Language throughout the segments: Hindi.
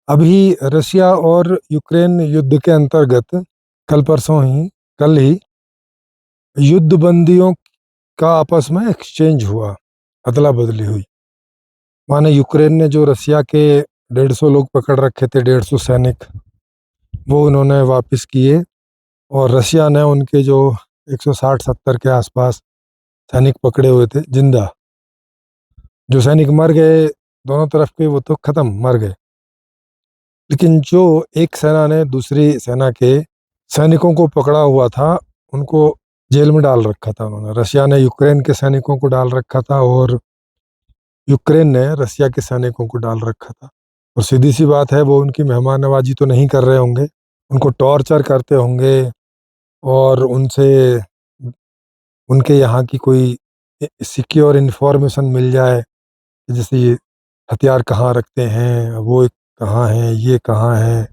अभी रशिया और यूक्रेन युद्ध के अंतर्गत कल ही युद्ध बंदियों का आपस में एक्सचेंज हुआ, अदला बदली हुई। माने यूक्रेन ने जो रशिया के 150 लोग पकड़ रखे थे, 150 सैनिक, वो उन्होंने वापस किए। और रशिया ने उनके जो 160-70 के आसपास सैनिक पकड़े हुए थे जिंदा, जो सैनिक मर गए दोनों तरफ के वो तो खत्म, मर गए। लेकिन जो एक सेना ने दूसरी सेना के सैनिकों को पकड़ा हुआ था, उनको जेल में डाल रखा था उन्होंने। रशिया ने यूक्रेन के सैनिकों को डाल रखा था और यूक्रेन ने रशिया के सैनिकों को डाल रखा था। और सीधी सी बात है, वो उनकी मेहमान नवाजी तो नहीं कर रहे होंगे, उनको टॉर्चर करते होंगे और उनसे उनके यहाँ की कोई सिक्योर इन्फॉर्मेशन मिल जाए, जैसे ये हथियार कहाँ रखते हैं, वो कहाँ है, ये कहाँ है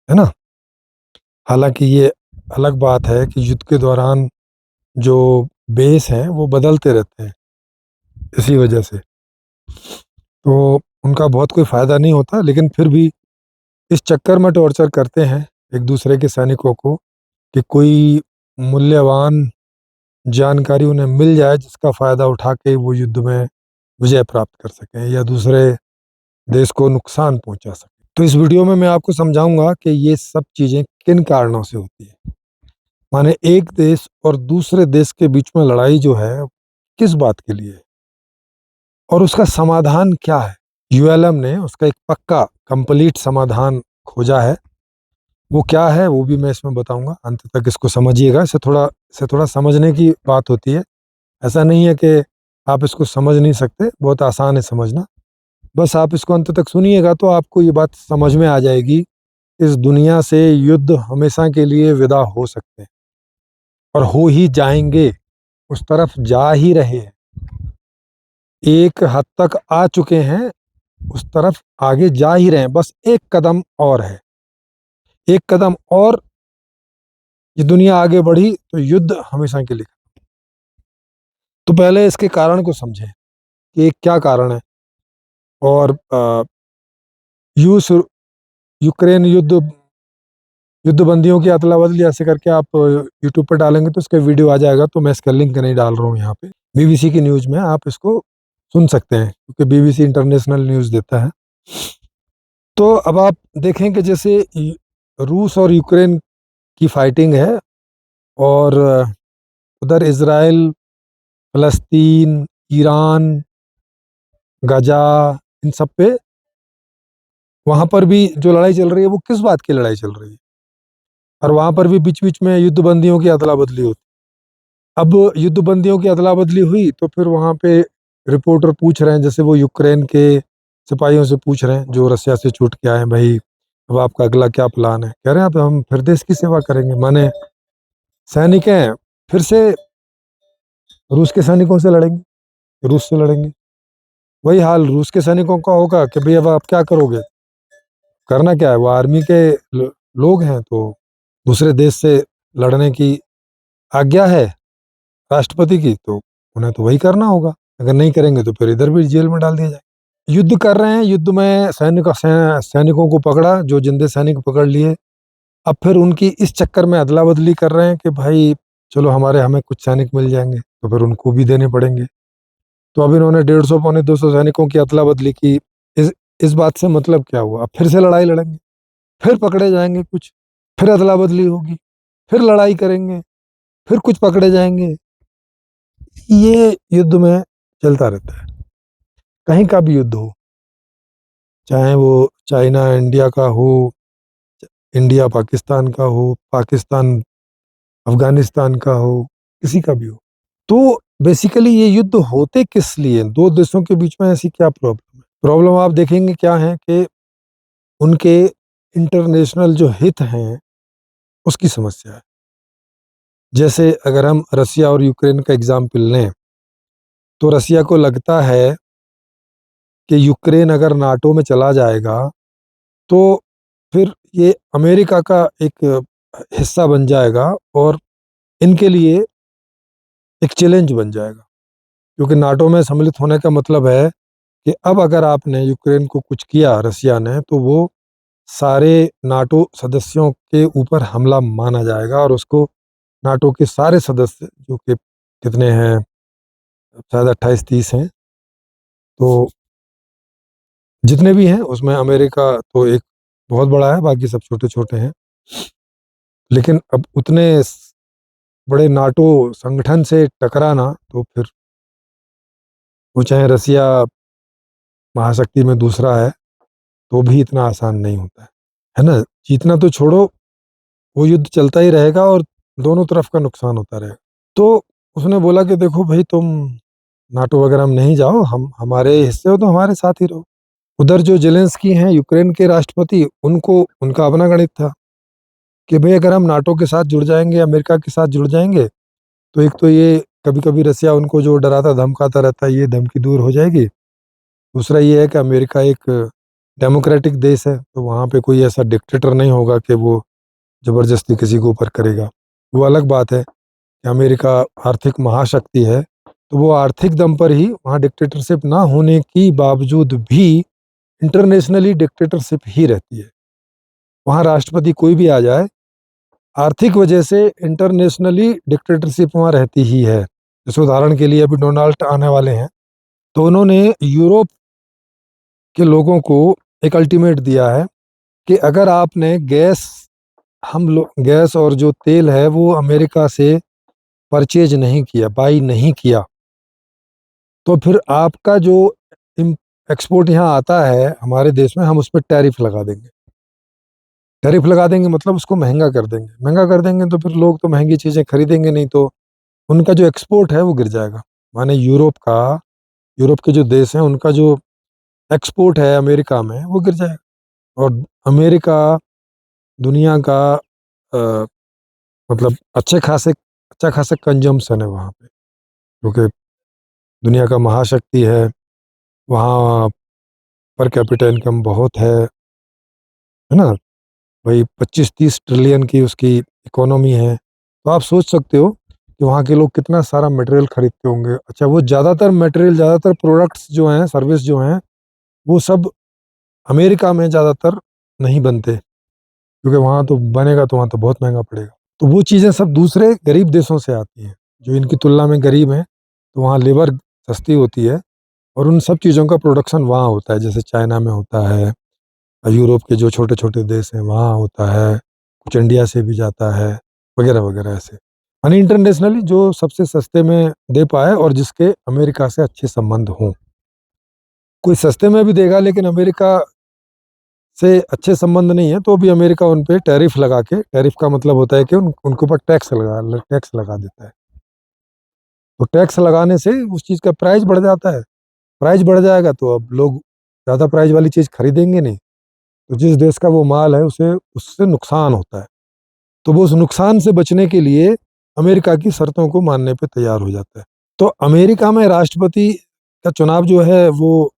ना। हालांकि ये अलग बात है कि युद्ध के दौरान जो बेस हैं वो बदलते रहते हैं, इसी वजह से तो उनका बहुत कोई फ़ायदा नहीं होता। लेकिन फिर भी इस चक्कर में टॉर्चर करते हैं एक दूसरे के सैनिकों को कि कोई मूल्यवान जानकारी उन्हें मिल जाए जिसका फ़ायदा उठा के वो युद्ध में विजय प्राप्त कर सकें या दूसरे देश को नुकसान पहुंचा सकें। तो इस वीडियो में मैं आपको समझाऊंगा कि ये सब चीज़ें किन कारणों से होती है। माने एक देश और दूसरे देश के बीच में लड़ाई जो है किस बात के लिए है और उसका समाधान क्या है। यूएलएम ने उसका एक पक्का कंप्लीट समाधान खोजा है। वो क्या है वो भी मैं इसमें बताऊंगा, अंत तक इसको समझिएगा। इसे थोड़ा समझने की बात होती है, ऐसा नहीं है कि आप इसको समझ नहीं सकते, बहुत आसान है समझना। बस आप इसको अंत तक सुनिएगा तो आपको ये बात समझ में आ जाएगी। इस दुनिया से युद्ध हमेशा के लिए विदा हो सकते हैं और हो ही जाएंगे, उस तरफ जा ही रहे हैं, एक हद तक आ चुके हैं, उस तरफ आगे जा ही रहे हैं। बस एक कदम और है, एक कदम और ये दुनिया आगे बढ़ी तो युद्ध हमेशा के लिए। तो पहले इसके कारण को समझें कि क्या कारण है। और यूक्रेन युद्ध बंदियों की अदला बदली ऐसे करके आप यूट्यूब पर डालेंगे तो इसका वीडियो आ जाएगा। तो मैं इसका लिंक नहीं डाल रहा हूँ यहाँ पे, बीबीसी की न्यूज़ में आप इसको सुन सकते हैं क्योंकि बीबीसी इंटरनेशनल न्यूज़ देता है। तो अब आप देखें कि जैसे रूस और यूक्रेन की फाइटिंग है और उधर इज़राइल, फ़लस्तीन, ईरान, गाज़ा, इन सब पे वहाँ पर भी जो लड़ाई चल रही है वो किस बात की लड़ाई चल रही है। और वहाँ पर भी बीच बीच में युद्ध बंदियों की अदला बदली होती। अब युद्ध बंदियों की अदला बदली हुई तो फिर वहाँ पे रिपोर्टर पूछ रहे हैं, जैसे वो यूक्रेन के सिपाहियों से पूछ रहे हैं जो रसिया से छूट के आए हैं, भाई अब आपका अगला क्या प्लान है। कह रहे हैं अब हम फिर देश की सेवा करेंगे। माने सैनिक हैं, फिर से रूस के सैनिकों से लड़ेंगे, रूस से लड़ेंगे। वही हाल रूस के सैनिकों का होगा कि भाई अब आप क्या करोगे, करना क्या है। वो आर्मी के लोग हैं तो दूसरे देश से लड़ने की आज्ञा है राष्ट्रपति की, तो उन्हें तो वही करना होगा। अगर नहीं करेंगे तो फिर इधर भी जेल में डाल दिया जाए। युद्ध कर रहे हैं, युद्ध में सैनिकों को पकड़ा, जो जिंदे सैनिक पकड़ लिए। अब फिर उनकी इस चक्कर में अदला बदली कर रहे हैं कि भाई चलो हमें कुछ सैनिक मिल जाएंगे तो फिर उनको भी देने पड़ेंगे। तो अब इन्होंने 150 पौने 200 सैनिकों की अदला बदली की। इस बात से मतलब क्या हुआ, अब फिर से लड़ाई लड़ेंगे, फिर पकड़े जाएंगे कुछ, फिर अदला बदली होगी, फिर लड़ाई करेंगे, फिर कुछ पकड़े जाएंगे। ये युद्ध में चलता रहता है, कहीं का भी युद्ध हो, चाहे वो चाइना इंडिया का हो, इंडिया पाकिस्तान का हो, पाकिस्तान अफगानिस्तान का हो, किसी का भी हो। तो बेसिकली ये युद्ध होते किस लिए, दो देशों के बीच में ऐसी क्या प्रॉब्लम है। प्रॉब्लम आप देखेंगे क्या है कि उनके इंटरनेशनल जो हित हैं उसकी समस्या है। जैसे अगर हम रसिया और यूक्रेन का एग्जाम्पल लें तो रसिया को लगता है कि यूक्रेन अगर नाटो में चला जाएगा तो फिर ये अमेरिका का एक हिस्सा बन जाएगा और इनके लिए एक चैलेंज बन जाएगा। क्योंकि नाटो में सम्मिलित होने का मतलब है कि अब अगर आपने यूक्रेन को कुछ किया रसिया ने, तो वो सारे नाटो सदस्यों के ऊपर हमला माना जाएगा और उसको नाटो के सारे सदस्य, जो कि कितने हैं, शायद 28-30 हैं, तो जितने भी हैं उसमें अमेरिका तो एक बहुत बड़ा है, बाकी सब छोटे छोटे हैं, लेकिन अब उतने बड़े नाटो संगठन से टकराना, तो फिर वो चाहे रसिया महाशक्ति में दूसरा है तो भी इतना आसान नहीं होता है ना। जीतना तो छोड़ो, वो युद्ध चलता ही रहेगा और दोनों तरफ का नुकसान होता रहेगा। तो उसने बोला कि देखो भाई, तुम नाटो वगैरह में नहीं जाओ, हम हमारे हिस्से हो तो हमारे साथ ही रहो। उधर जो जेलेंस्की हैं यूक्रेन के राष्ट्रपति, उनको उनका अपना गणित था कि भाई अगर हम नाटो के साथ जुड़ जाएंगे, अमेरिका के साथ जुड़ जाएंगे, तो एक तो ये कभी कभी रसिया उनको जो डराता धमकाता रहता है, ये धमकी दूर हो जाएगी। दूसरा ये है कि अमेरिका एक डेमोक्रेटिक देश है, तो वहाँ पे कोई ऐसा डिक्टेटर नहीं होगा कि वो जबरदस्ती किसी के ऊपर करेगा। वो अलग बात है कि अमेरिका आर्थिक महाशक्ति है, तो वो आर्थिक दम पर ही वहाँ डिक्टेटरशिप ना होने की बावजूद भी इंटरनेशनली डिक्टेटरशिप ही रहती है। वहाँ राष्ट्रपति कोई भी आ जाए, आर्थिक वजह से इंटरनेशनली डिक्टेटरशिप वहाँ रहती ही है। जैसे उदाहरण के लिए अभी डोनाल्ड आने वाले हैं, तो उन्होंने यूरोप के लोगों को एक अल्टीमेट दिया है कि अगर आपने गैस और जो तेल है वो अमेरिका से परचेज नहीं किया, बाई नहीं किया, तो फिर आपका जो एक्सपोर्ट यहाँ आता है हमारे देश में, हम उस पर टैरिफ लगा देंगे। टैरिफ लगा देंगे मतलब उसको महंगा कर देंगे। महंगा कर देंगे तो फिर लोग तो महंगी चीज़ें खरीदेंगे नहीं, तो उनका जो एक्सपोर्ट है वो गिर जाएगा। माने यूरोप के जो देश हैं उनका जो एक्सपोर्ट है अमेरिका में वो गिर जाएगा। और अमेरिका दुनिया का अ, मतलब अच्छा खासा कंजम्पशन है वहाँ पे, क्योंकि दुनिया का महाशक्ति है। वहाँ पर कैपिटा इनकम बहुत है ना। भाई 25-30 ट्रिलियन की उसकी इकोनॉमी है। तो आप सोच सकते हो कि वहाँ के लोग कितना सारा मटेरियल खरीदते होंगे। अच्छा, वो ज़्यादातर प्रोडक्ट्स जो हैं, सर्विस जो हैं, वो सब अमेरिका में ज़्यादातर नहीं बनते, क्योंकि वहाँ तो बनेगा तो वहाँ तो बहुत महंगा पड़ेगा। तो वो चीज़ें सब दूसरे गरीब देशों से आती हैं, जो इनकी तुलना में गरीब हैं, तो वहाँ लेबर सस्ती होती है और उन सब चीज़ों का प्रोडक्शन वहाँ होता है। जैसे चाइना में होता है, यूरोप के जो छोटे छोटे देश हैं वहाँ होता है, कुछ इंडिया से भी जाता है, वगैरह वगैरह। ऐसे यानी इंटरनेशनली जो सबसे सस्ते में दे पाए और जिसके अमेरिका से अच्छे संबंध हों। कोई सस्ते में भी देगा लेकिन अमेरिका से अच्छे संबंध नहीं है, तो भी अमेरिका उन पे टैरिफ लगा के, टैरिफ का मतलब होता है कि उनके ऊपर टैक्स लगा देता है। तो टैक्स लगाने से उस चीज़ का प्राइस बढ़ जाता है। प्राइस बढ़ जाएगा तो अब लोग ज़्यादा प्राइस वाली चीज़ खरीदेंगे नहीं, तो जिस देश का वो माल है उसे उससे नुकसान होता है। तो वो उस नुकसान से बचने के लिए अमेरिका की शर्तों को मानने पे तैयार हो जाता है। तो अमेरिका में राष्ट्रपति का चुनाव जो है वो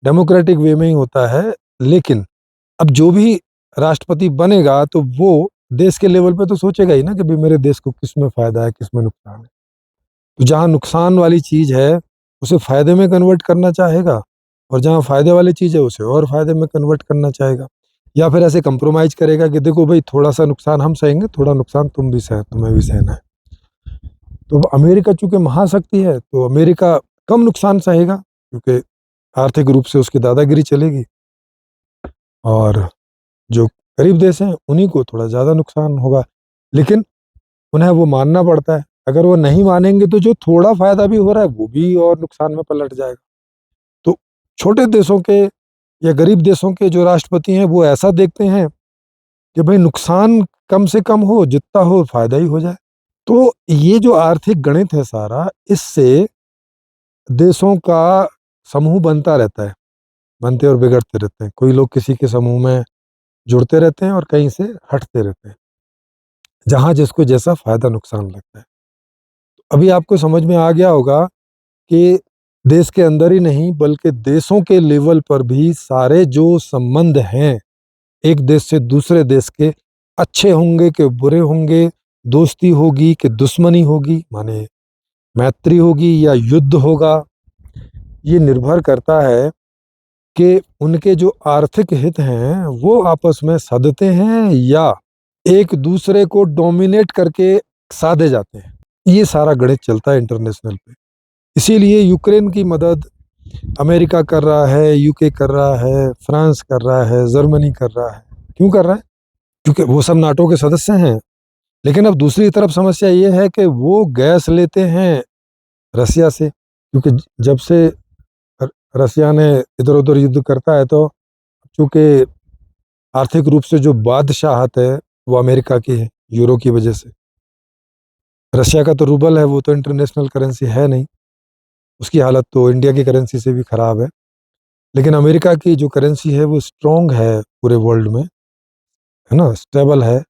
डेमोक्रेटिक वे में ही होता है, लेकिन अब जो भी राष्ट्रपति बनेगा तो वो देश के लेवल पे तो सोचेगा ही ना कि भाई मेरे देश को किस में फायदा है, किस में नुकसान है। तो जहाँ नुकसान वाली चीज है उसे फायदे में कन्वर्ट करना चाहेगा, और जहाँ फायदे वाली चीज है उसे और फायदे में कन्वर्ट करना चाहेगा। या फिर ऐसे कंप्रोमाइज करेगा कि देखो भाई, थोड़ा सा नुकसान हम सहेंगे, थोड़ा नुकसान तुम्हें भी सहना है। तो अमेरिका चूंकि महाशक्ति है तो अमेरिका कम नुकसान सहेगा, क्योंकि आर्थिक रूप से उसकी दादागिरी चलेगी, और जो गरीब देश हैं उन्हीं को थोड़ा ज़्यादा नुकसान होगा। लेकिन उन्हें वो मानना पड़ता है। अगर वो नहीं मानेंगे तो जो थोड़ा फायदा भी हो रहा है वो भी और नुकसान में पलट जाएगा। तो छोटे देशों के या गरीब देशों के जो राष्ट्रपति हैं वो ऐसा देखते हैं कि भाई नुकसान कम से कम हो, जितना हो फायदा ही हो जाए। तो ये जो आर्थिक गणित है सारा, इससे देशों का समूह बनता रहता है, बनते और बिगड़ते रहते हैं। कोई लोग किसी के समूह में जुड़ते रहते हैं और कहीं से हटते रहते हैं, जहां जिसको जैसा फायदा नुकसान लगता है। अभी आपको समझ में आ गया होगा कि देश के अंदर ही नहीं बल्कि देशों के लेवल पर भी सारे जो संबंध हैं एक देश से दूसरे देश के, अच्छे होंगे कि बुरे होंगे, दोस्ती होगी कि दुश्मनी होगी, माने मैत्री होगी या युद्ध होगा, ये निर्भर करता है कि उनके जो आर्थिक हित हैं वो आपस में सधते हैं या एक दूसरे को डोमिनेट करके साधे जाते हैं। ये सारा गणित चलता है इंटरनेशनल पे। इसीलिए यूक्रेन की मदद अमेरिका कर रहा है, यूके कर रहा है, फ्रांस कर रहा है, जर्मनी कर रहा है। क्यों कर रहा है? क्योंकि वो सब नाटो के सदस्य हैं। लेकिन अब दूसरी तरफ समस्या ये है कि वो गैस लेते हैं रसिया से, क्योंकि जब से रसिया ने इधर उधर युद्ध करता है तो चूंकि आर्थिक रूप से जो बादशाहत है वो अमेरिका की है यूरो की वजह से। रशिया का तो रूबल है, वो तो इंटरनेशनल करेंसी है नहीं, उसकी हालत तो इंडिया की करेंसी से भी खराब है। लेकिन अमेरिका की जो करेंसी है वो स्ट्रॉन्ग है पूरे वर्ल्ड में, है ना, स्टेबल है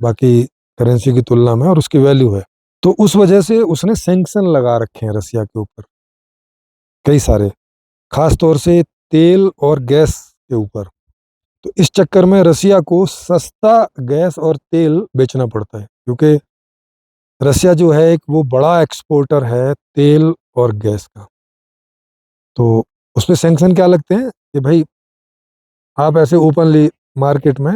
बाकी करेंसी की तुलना में, और उसकी वैल्यू है। तो उस वजह से उसने सैंक्शन लगा रखे हैं रसिया के ऊपर, कई सारे, खास तौर से तेल और गैस के ऊपर। तो इस चक्कर में रसिया को सस्ता गैस और तेल बेचना पड़ता है, क्योंकि रसिया जो है एक वो बड़ा एक्सपोर्टर है तेल और गैस का। तो उसमें सैंक्शन क्या लगते हैं कि भाई आप ऐसे ओपनली मार्केट में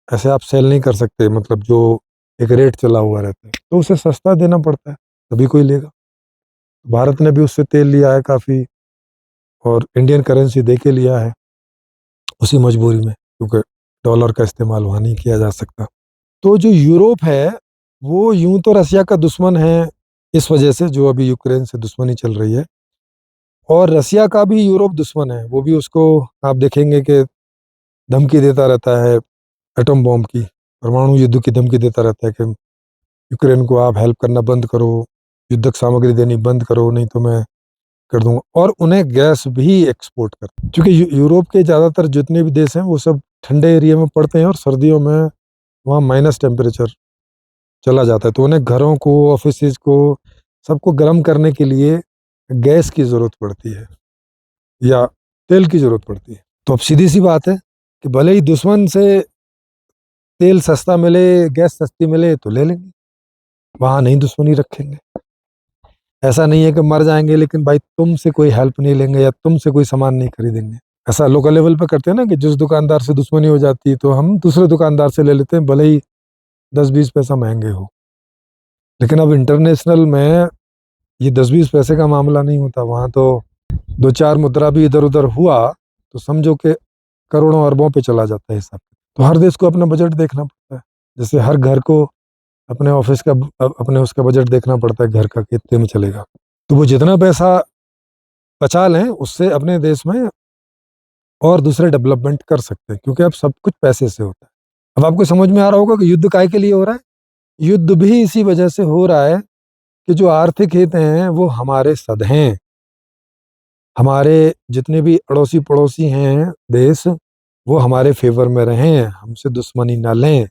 ऐसे आप सेल नहीं कर सकते, मतलब जो एक रेट चला हुआ रहता है, तो उसे सस्ता देना पड़ता है, तभी कोई लेगा। भारत ने भी उससे तेल लिया है काफ़ी, और इंडियन करेंसी दे के लिया है उसी मजबूरी में, क्योंकि डॉलर का इस्तेमाल वहाँ नहीं किया जा सकता। तो जो यूरोप है वो यूं तो रसिया का दुश्मन है इस वजह से, जो अभी यूक्रेन से दुश्मनी चल रही है, और रसिया का भी यूरोप दुश्मन है। वो भी उसको आप देखेंगे कि धमकी देता रहता है, एटम बॉम्ब की, परमाणु युद्ध की धमकी देता रहता है कि यूक्रेन को आप हेल्प करना बंद करो, युद्धक सामग्री देनी बंद करो, नहीं तो मैं कर दूंगा। और उन्हें गैस भी एक्सपोर्ट कर, क्योंकि यूरोप के ज़्यादातर जितने भी देश हैं वो सब ठंडे एरिया में पड़ते हैं, और सर्दियों में वहाँ माइनस टेम्परेचर चला जाता है, तो उन्हें घरों को, ऑफिस को, सबको गर्म करने के लिए गैस की ज़रूरत पड़ती है या तेल की ज़रूरत पड़ती है। तो अब सीधी सी बात है कि भले ही दुश्मन से तेल सस्ता मिले, गैस सस्ती मिले तो ले लेंगे, वहाँ नहीं दुश्मनी रखेंगे। ऐसा नहीं है कि मर जाएंगे लेकिन भाई तुमसे कोई हेल्प नहीं लेंगे या तुमसे कोई सामान नहीं खरीदेंगे। ऐसा लोकल लेवल पे करते हैं ना कि जिस दुकानदार से दुश्मनी हो जाती है तो हम दूसरे दुकानदार से ले लेते हैं, भले ही 10-20 पैसा महंगे हो। लेकिन अब इंटरनेशनल में ये 10-20 पैसे का मामला नहीं होता, वहाँ तो 2-4 मुद्रा भी इधर उधर हुआ तो समझो कि करोड़ों अरबों पे चला जाता है हिसाब। तो हर देश को अपना बजट देखना पड़ता है, जैसे हर घर को अपने ऑफिस का अपने उसका बजट देखना पड़ता है घर का कि इतने में चलेगा। तो वो जितना पैसा बचा लें उससे अपने देश में और दूसरे डेवलपमेंट कर सकते हैं, क्योंकि अब सब कुछ पैसे से होता है। अब आपको समझ में आ रहा होगा कि युद्ध काहे के लिए हो रहा है। युद्ध भी इसी वजह से हो रहा है कि जो आर्थिक हित हैं वो हमारे सधें, हमारे जितने भी अड़ोसी पड़ोसी हैं देश वो हमारे फेवर में रहें, हमसे दुश्मनी ना लें,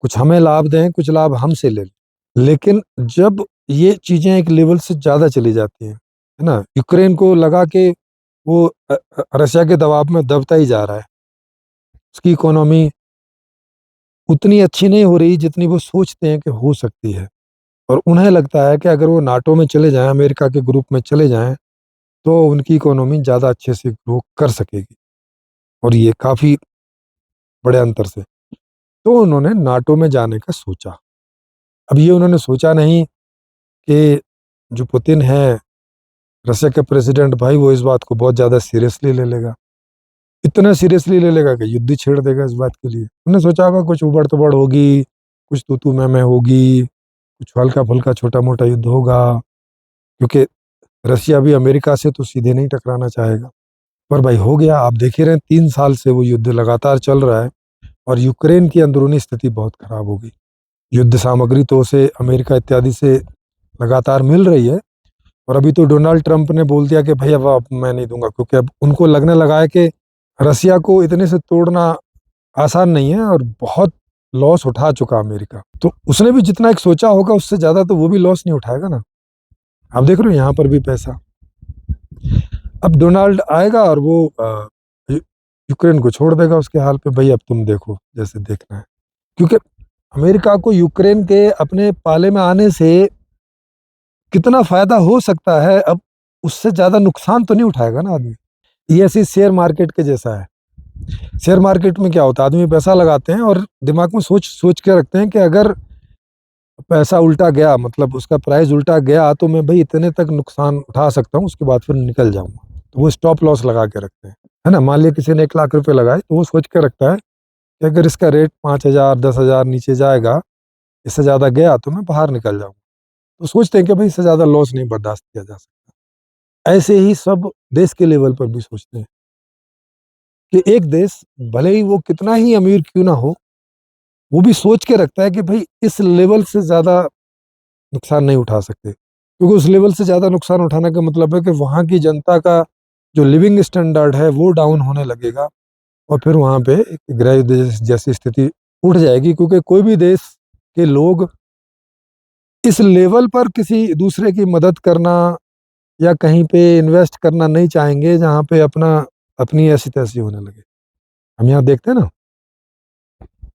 कुछ हमें लाभ दें, कुछ लाभ हमसे ले लें। लेकिन जब ये चीजें एक लेवल से ज्यादा चली जाती हैं, है ना, यूक्रेन को लगा कि वो रशिया के दबाव में दबता ही जा रहा है, उसकी इकोनॉमी उतनी अच्छी नहीं हो रही जितनी वो सोचते हैं कि हो सकती है, और उन्हें लगता है कि अगर वो नाटो में चले जाएं, अमेरिका के ग्रुप में चले जाएं, तो उनकी इकोनॉमी ज़्यादा अच्छे से ग्रो कर सकेगी, और ये काफ़ी बड़े अंतर से। तो उन्होंने नाटो में जाने का सोचा। अब ये उन्होंने सोचा नहीं कि जो पुतिन है, रशिया के प्रेसिडेंट, भाई वो इस बात को बहुत ज़्यादा सीरियसली ले लेगा, इतना सीरियसली ले लेगा कि युद्ध ही छेड़ देगा इस बात के लिए। उन्होंने सोचा होगा कुछ उबड़-तबड़ होगी, कुछ तू-तू मैं-मैं होगी, कुछ हल्का-फुल्का छोटा-मोटा युद्ध होगा, क्योंकि रशिया भी अमेरिका से तो सीधे नहीं टकराना चाहेगा। पर भाई हो गया, आप देख ही रहे हैं 3 साल से वो युद्ध लगातार चल रहा है, और यूक्रेन की अंदरूनी स्थिति बहुत खराब हो गई। युद्ध सामग्री तो उसे अमेरिका इत्यादि से लगातार मिल रही है, और अभी तो डोनाल्ड ट्रंप ने बोल दिया कि भाई अब मैं नहीं दूंगा, क्योंकि अब उनको लगने लगा है कि रसिया को इतने से तोड़ना आसान नहीं है, और बहुत लॉस उठा चुका अमेरिका। तो उसने भी जितना एक सोचा होगा उससे ज्यादा तो वो भी लॉस नहीं उठाएगा ना। आप देख रहे हो यहाँ पर भी पैसा। अब डोनाल्ड आएगा और वो यूक्रेन को छोड़ देगा उसके हाल पे, भाई अब तुम देखो जैसे देखना है। क्योंकि अमेरिका को यूक्रेन के अपने पाले में आने से कितना फायदा हो सकता है, अब उससे ज्यादा नुकसान तो नहीं उठाएगा ना आदमी। ये ऐसी शेयर मार्केट के जैसा है। शेयर मार्केट में क्या होता है, आदमी पैसा लगाते हैं और दिमाग में सोच सोच के रखते हैं कि अगर पैसा उल्टा गया, मतलब उसका प्राइस उल्टा गया, तो मैं भाई इतने तक नुकसान उठा सकता हूँ, उसके बाद फिर निकल जाऊंगा। तो वो स्टॉप लॉस लगा के रखते हैं, है ना। मान लिया किसी ने 1 लाख रुपए लगाए, तो वो सोच के रखता है कि अगर इसका रेट 5,000 10,000 नीचे जाएगा, इससे ज्यादा गया तो मैं बाहर निकल जाऊंगा। तो सोचते हैं कि भाई इससे ज्यादा लॉस नहीं बर्दाश्त किया जा सकता। ऐसे ही सब देश के लेवल पर भी सोचते हैं कि एक देश, भले ही वो कितना ही अमीर क्यों ना हो, वो भी सोच के रखता है कि भाई इस लेवल से ज्यादा नुकसान नहीं उठा सकते, क्योंकि उस लेवल से ज्यादा नुकसान उठाने का मतलब है कि वहां की जनता का जो लिविंग स्टैंडर्ड है वो डाउन होने लगेगा, और फिर वहां पे एक गृह युद्ध जैसी स्थिति उठ जाएगी, क्योंकि कोई भी देश के लोग इस लेवल पर किसी दूसरे की मदद करना या कहीं पे इन्वेस्ट करना नहीं चाहेंगे जहां पे अपनी ऐसी तैसी होने लगे। हम यहाँ देखते हैं ना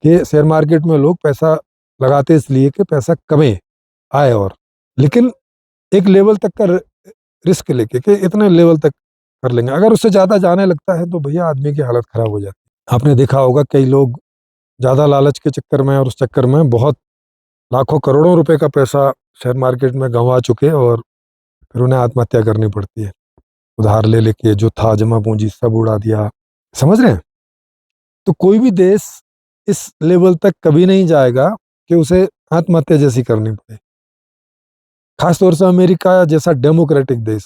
कि शेयर मार्केट में लोग पैसा लगाते इसलिए कि पैसा कमे, आए, और लेकिन एक लेवल तक का रिस्क लेके कि इतने लेवल तक कर लेंगे, अगर उससे ज्यादा जाने लगता है तो भैया आदमी की हालत खराब हो जाती है। आपने देखा होगा कई लोग ज्यादा लालच के चक्कर में और उस चक्कर में बहुत लाखों करोड़ों रुपए का पैसा शेयर मार्केट में गंवा चुके, और फिर उन्हें आत्महत्या करनी पड़ती है, उधार ले लेके जो था जमा पूंजी सब उड़ा दिया। समझ रहे हैं। तो कोई भी देश इस लेवल तक कभी नहीं जाएगा कि उसे आत्महत्या जैसी करनी पड़े, खासतौर से अमेरिका जैसा डेमोक्रेटिक देश,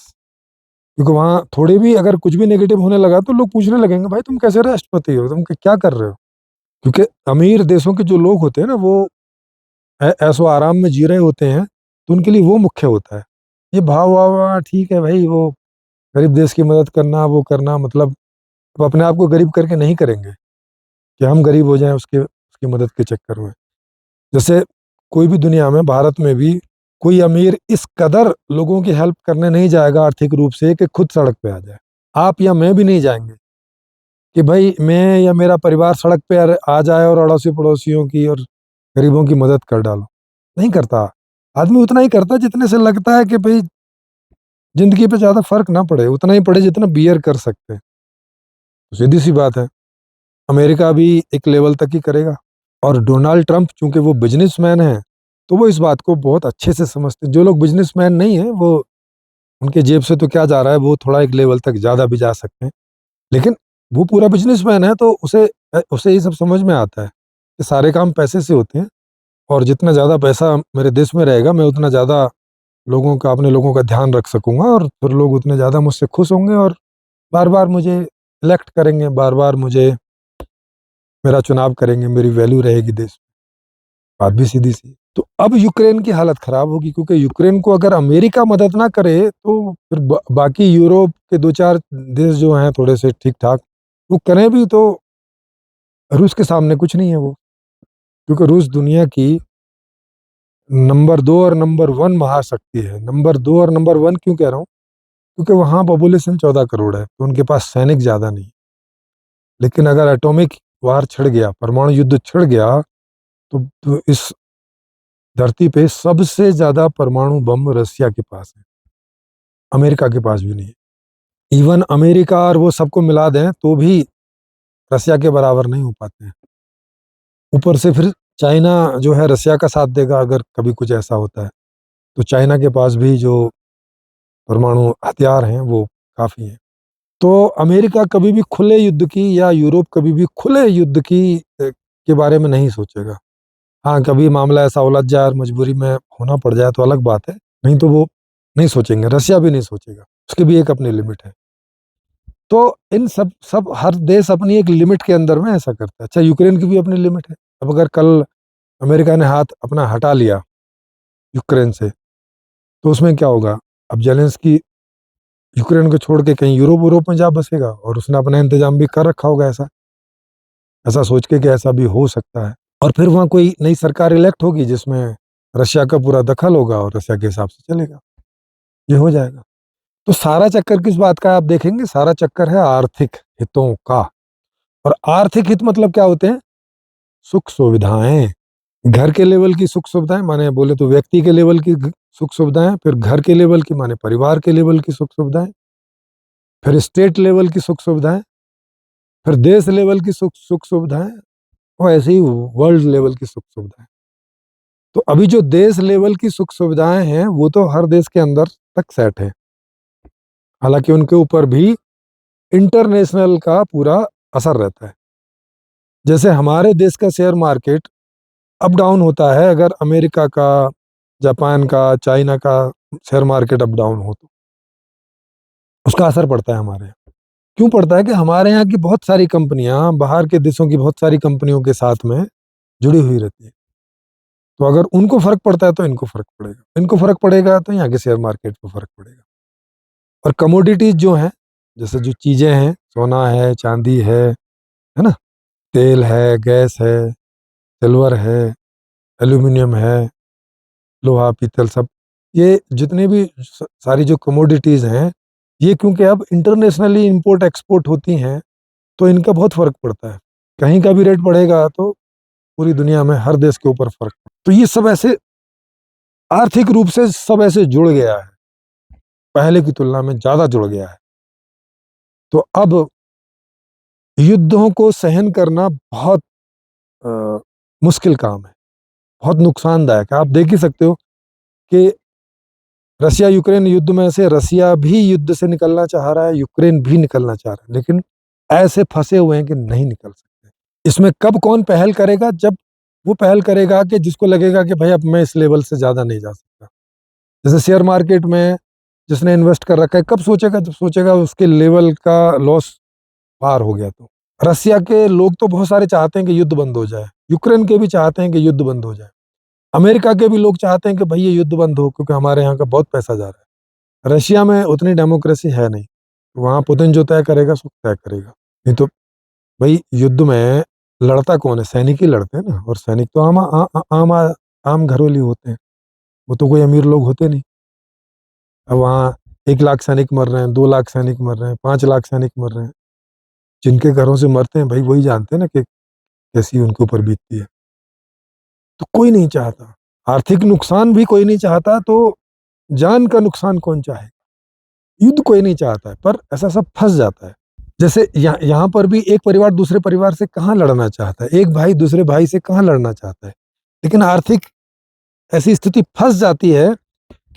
क्योंकि वहां थोड़े भी अगर कुछ भी नेगेटिव होने लगा तो लोग पूछने लगेंगे, भाई तुम कैसे राष्ट्रपति हो, तुम क्या कर रहे हो। क्योंकि अमीर देशों के जो लोग होते हैं ना, वो ऐसो आराम में जी रहे होते हैं, तो उनके लिए वो मुख्य होता है। ये भाव वाह ठीक है भाई, वो गरीब देश की मदद करना, वो करना, मतलब वो अपने आप को गरीब करके नहीं करेंगे कि हम गरीब हो जाएं उसके उसकी मदद के चक्कर में। जैसे कोई भी दुनिया में, भारत में भी कोई अमीर इस कदर लोगों की हेल्प करने नहीं जाएगा आर्थिक रूप से कि खुद सड़क पे आ जाए। आप या मैं भी नहीं जाएंगे कि भाई मैं या मेरा परिवार सड़क पे आ जाए और अड़ोसी पड़ोसियों की और गरीबों की मदद कर डालो। नहीं करता। आदमी उतना ही करता जितने से लगता है कि भाई जिंदगी पे ज्यादा फर्क ना पड़े, उतना ही पड़े जितना बियर कर सकते हैं। तो सीधी सी बात है, अमेरिका भी एक लेवल तक ही करेगा। और डोनाल्ड ट्रंप चूंकि वो बिजनेसमैन है, तो वो इस बात को बहुत अच्छे से समझते हैं। जो लोग बिजनेसमैन नहीं है, वो उनके जेब से तो क्या जा रहा है, वो थोड़ा एक लेवल तक ज्यादा भी जा सकते हैं, लेकिन वो पूरा बिजनेसमैन है, तो उसे ये सब समझ में आता है कि सारे काम पैसे से होते हैं, और जितना ज्यादा पैसा मेरे देश में रहेगा, मैं उतना ज्यादा अपने लोगों का ध्यान रख सकूंगा, और फिर लोग उतने ज्यादा मुझसे खुश होंगे और बार बार मुझे इलेक्ट करेंगे, बार बार मुझे मेरा चुनाव करेंगे, मेरी वैल्यू रहेगी देश में। बात भी सीधी सी। तो अब यूक्रेन की हालत खराब होगी, क्योंकि यूक्रेन को अगर अमेरिका मदद ना करे, तो फिर बाकी यूरोप के 2-4 देश जो हैं थोड़े से ठीक ठाक, वो करें भी तो रूस के सामने कुछ नहीं है वो। क्योंकि रूस दुनिया की नंबर 2 और नंबर 1 महाशक्ति है। नंबर 2 और नंबर 1 क्यों कह रहा हूँ, क्योंकि वहाँ पॉपुलेशन 14 करोड़ है, तो उनके पास सैनिक ज्यादा नहीं। लेकिन अगर एटॉमिक वार छिड़ गया, परमाणु युद्ध छिड़ गया, तो इस धरती पे सबसे ज्यादा परमाणु बम रसिया के पास है, अमेरिका के पास भी नहीं है। इवन अमेरिका और वो सबको मिला दें तो भी रसिया के बराबर नहीं हो पाते हैं। ऊपर से फिर चाइना जो है रसिया का साथ देगा अगर कभी कुछ ऐसा होता है, तो चाइना के पास भी जो परमाणु हथियार हैं वो काफी हैं। तो अमेरिका कभी भी खुले युद्ध की, या यूरोप कभी भी खुले युद्ध के बारे में नहीं सोचेगा। हाँ, कभी मामला ऐसा उलझ जाए और मजबूरी में होना पड़ जाए तो अलग बात है, नहीं तो वो नहीं सोचेंगे, रसिया भी नहीं सोचेगा। उसकी भी एक अपनी लिमिट है। तो इन सब सब हर देश अपनी एक लिमिट के अंदर में ऐसा करता है। अच्छा, यूक्रेन की भी अपनी लिमिट है। अब अगर कल अमेरिका ने हाथ अपना हटा लिया यूक्रेन से, तो उसमें क्या होगा। अब जेलेंस्की यूक्रेन को छोड़ के कहीं यूरोप यूरोप में जा बसेगा, और उसने अपना इंतजाम भी कर रखा होगा ऐसा ऐसा सोच के कि ऐसा भी हो सकता है। और फिर वहाँ कोई नई सरकार इलेक्ट होगी जिसमें रशिया का पूरा दखल होगा, और रशिया के हिसाब से चलेगा, ये हो जाएगा। तो सारा चक्कर किस बात का है, आप देखेंगे सारा चक्कर है आर्थिक हितों का। और आर्थिक हित मतलब क्या होते हैं, सुख सुविधाएं। घर के लेवल की सुख सुविधाएं, माने बोले तो व्यक्ति के लेवल की सुख सुविधाएं, फिर घर के लेवल की माने परिवार के लेवल की सुख सुविधाएं, फिर स्टेट लेवल की सुख सुविधाएं, फिर देश लेवल की सुख सुख सुविधाएं, और ऐसे ही वर्ल्ड लेवल की सुख सुविधाएं। तो अभी जो देश लेवल की सुख सुविधाएं हैं वो तो हर देश के अंदर तक सेट है, हालांकि उनके ऊपर भी इंटरनेशनल का पूरा असर रहता है। जैसे हमारे देश का शेयर मार्केट अप डाउन होता है, अगर अमेरिका का, जापान का, चाइना का शेयर मार्केट अप डाउन हो तो उसका असर पड़ता है हमारे यहाँ। क्यों पड़ता है कि हमारे यहाँ की बहुत सारी कंपनियां बाहर के देशों की बहुत सारी कंपनियों के साथ में जुड़ी हुई रहती है। तो अगर उनको फर्क पड़ता है तो इनको फर्क पड़ेगा, इनको फर्क पड़ेगा तो यहाँ के शेयर मार्केट को फर्क पड़ेगा। और कमोडिटीज जो हैं, जैसे जो चीजें हैं, सोना है, चांदी है ना, तेल है, गैस है, सिल्वर है, एल्यूमिनियम है, लोहा पीतल सब, ये जितने भी सारी जो कमोडिटीज हैं, ये क्योंकि अब इंटरनेशनली इंपोर्ट एक्सपोर्ट होती हैं तो इनका बहुत फर्क पड़ता है। कहीं का भी रेट बढ़ेगा तो पूरी दुनिया में हर देश के ऊपर फर्क। तो ये सब ऐसे आर्थिक रूप से सब ऐसे जुड़ गया है, पहले की तुलना में ज्यादा जुड़ गया है। तो अब युद्धों को सहन करना बहुत मुश्किल काम है, बहुत नुकसानदायक है। आप देख ही सकते हो कि रशिया यूक्रेन युद्ध में से रशिया भी युद्ध से निकलना चाह रहा है, यूक्रेन भी निकलना चाह रहा है, लेकिन ऐसे फंसे हुए हैं कि नहीं निकल सकते। इसमें कब कौन पहल करेगा? जब वो पहल करेगा कि जिसको लगेगा कि भाई अब मैं इस लेवल से ज्यादा नहीं जा सकता। जैसे शेयर मार्केट में जिसने इन्वेस्ट कर रखा है, कब सोचेगा? जब सोचेगा उसके लेवल का लॉस पार हो गया। तो रसिया के लोग तो बहुत सारे चाहते हैं कि युद्ध बंद हो जाए, यूक्रेन के भी चाहते हैं कि युद्ध बंद हो जाए, अमेरिका के भी लोग चाहते हैं कि भाई ये युद्ध बंद हो, क्योंकि हमारे यहाँ का बहुत पैसा जा रहा है। रशिया में उतनी डेमोक्रेसी है नहीं, वहां पुतिन जो तय करेगा सो तय करेगा। नहीं तो भाई युद्ध में लड़ता कौन है? सैनिक ही लड़ते हैं ना, और सैनिक तो आम घरोली होते हैं, वो तो कोई अमीर लोग होते नहीं। अब वहाँ 1 लाख सैनिक मर रहे हैं, 2 लाख सैनिक मर रहे हैं, 5 लाख सैनिक मर रहे हैं, जिनके घरों से मरते हैं भाई वही जानते हैं ना कि कैसी उनके ऊपर बीतती है। तो कोई नहीं चाहता, आर्थिक नुकसान भी कोई नहीं चाहता, तो जान का नुकसान कौन चाहे? युद्ध कोई नहीं चाहता है, पर ऐसा सब फंस जाता है। जैसे यहाँ पर भी एक परिवार दूसरे परिवार से कहाँ लड़ना चाहता है, एक भाई दूसरे भाई से कहाँ लड़ना चाहता है, लेकिन आर्थिक ऐसी स्थिति फंस जाती है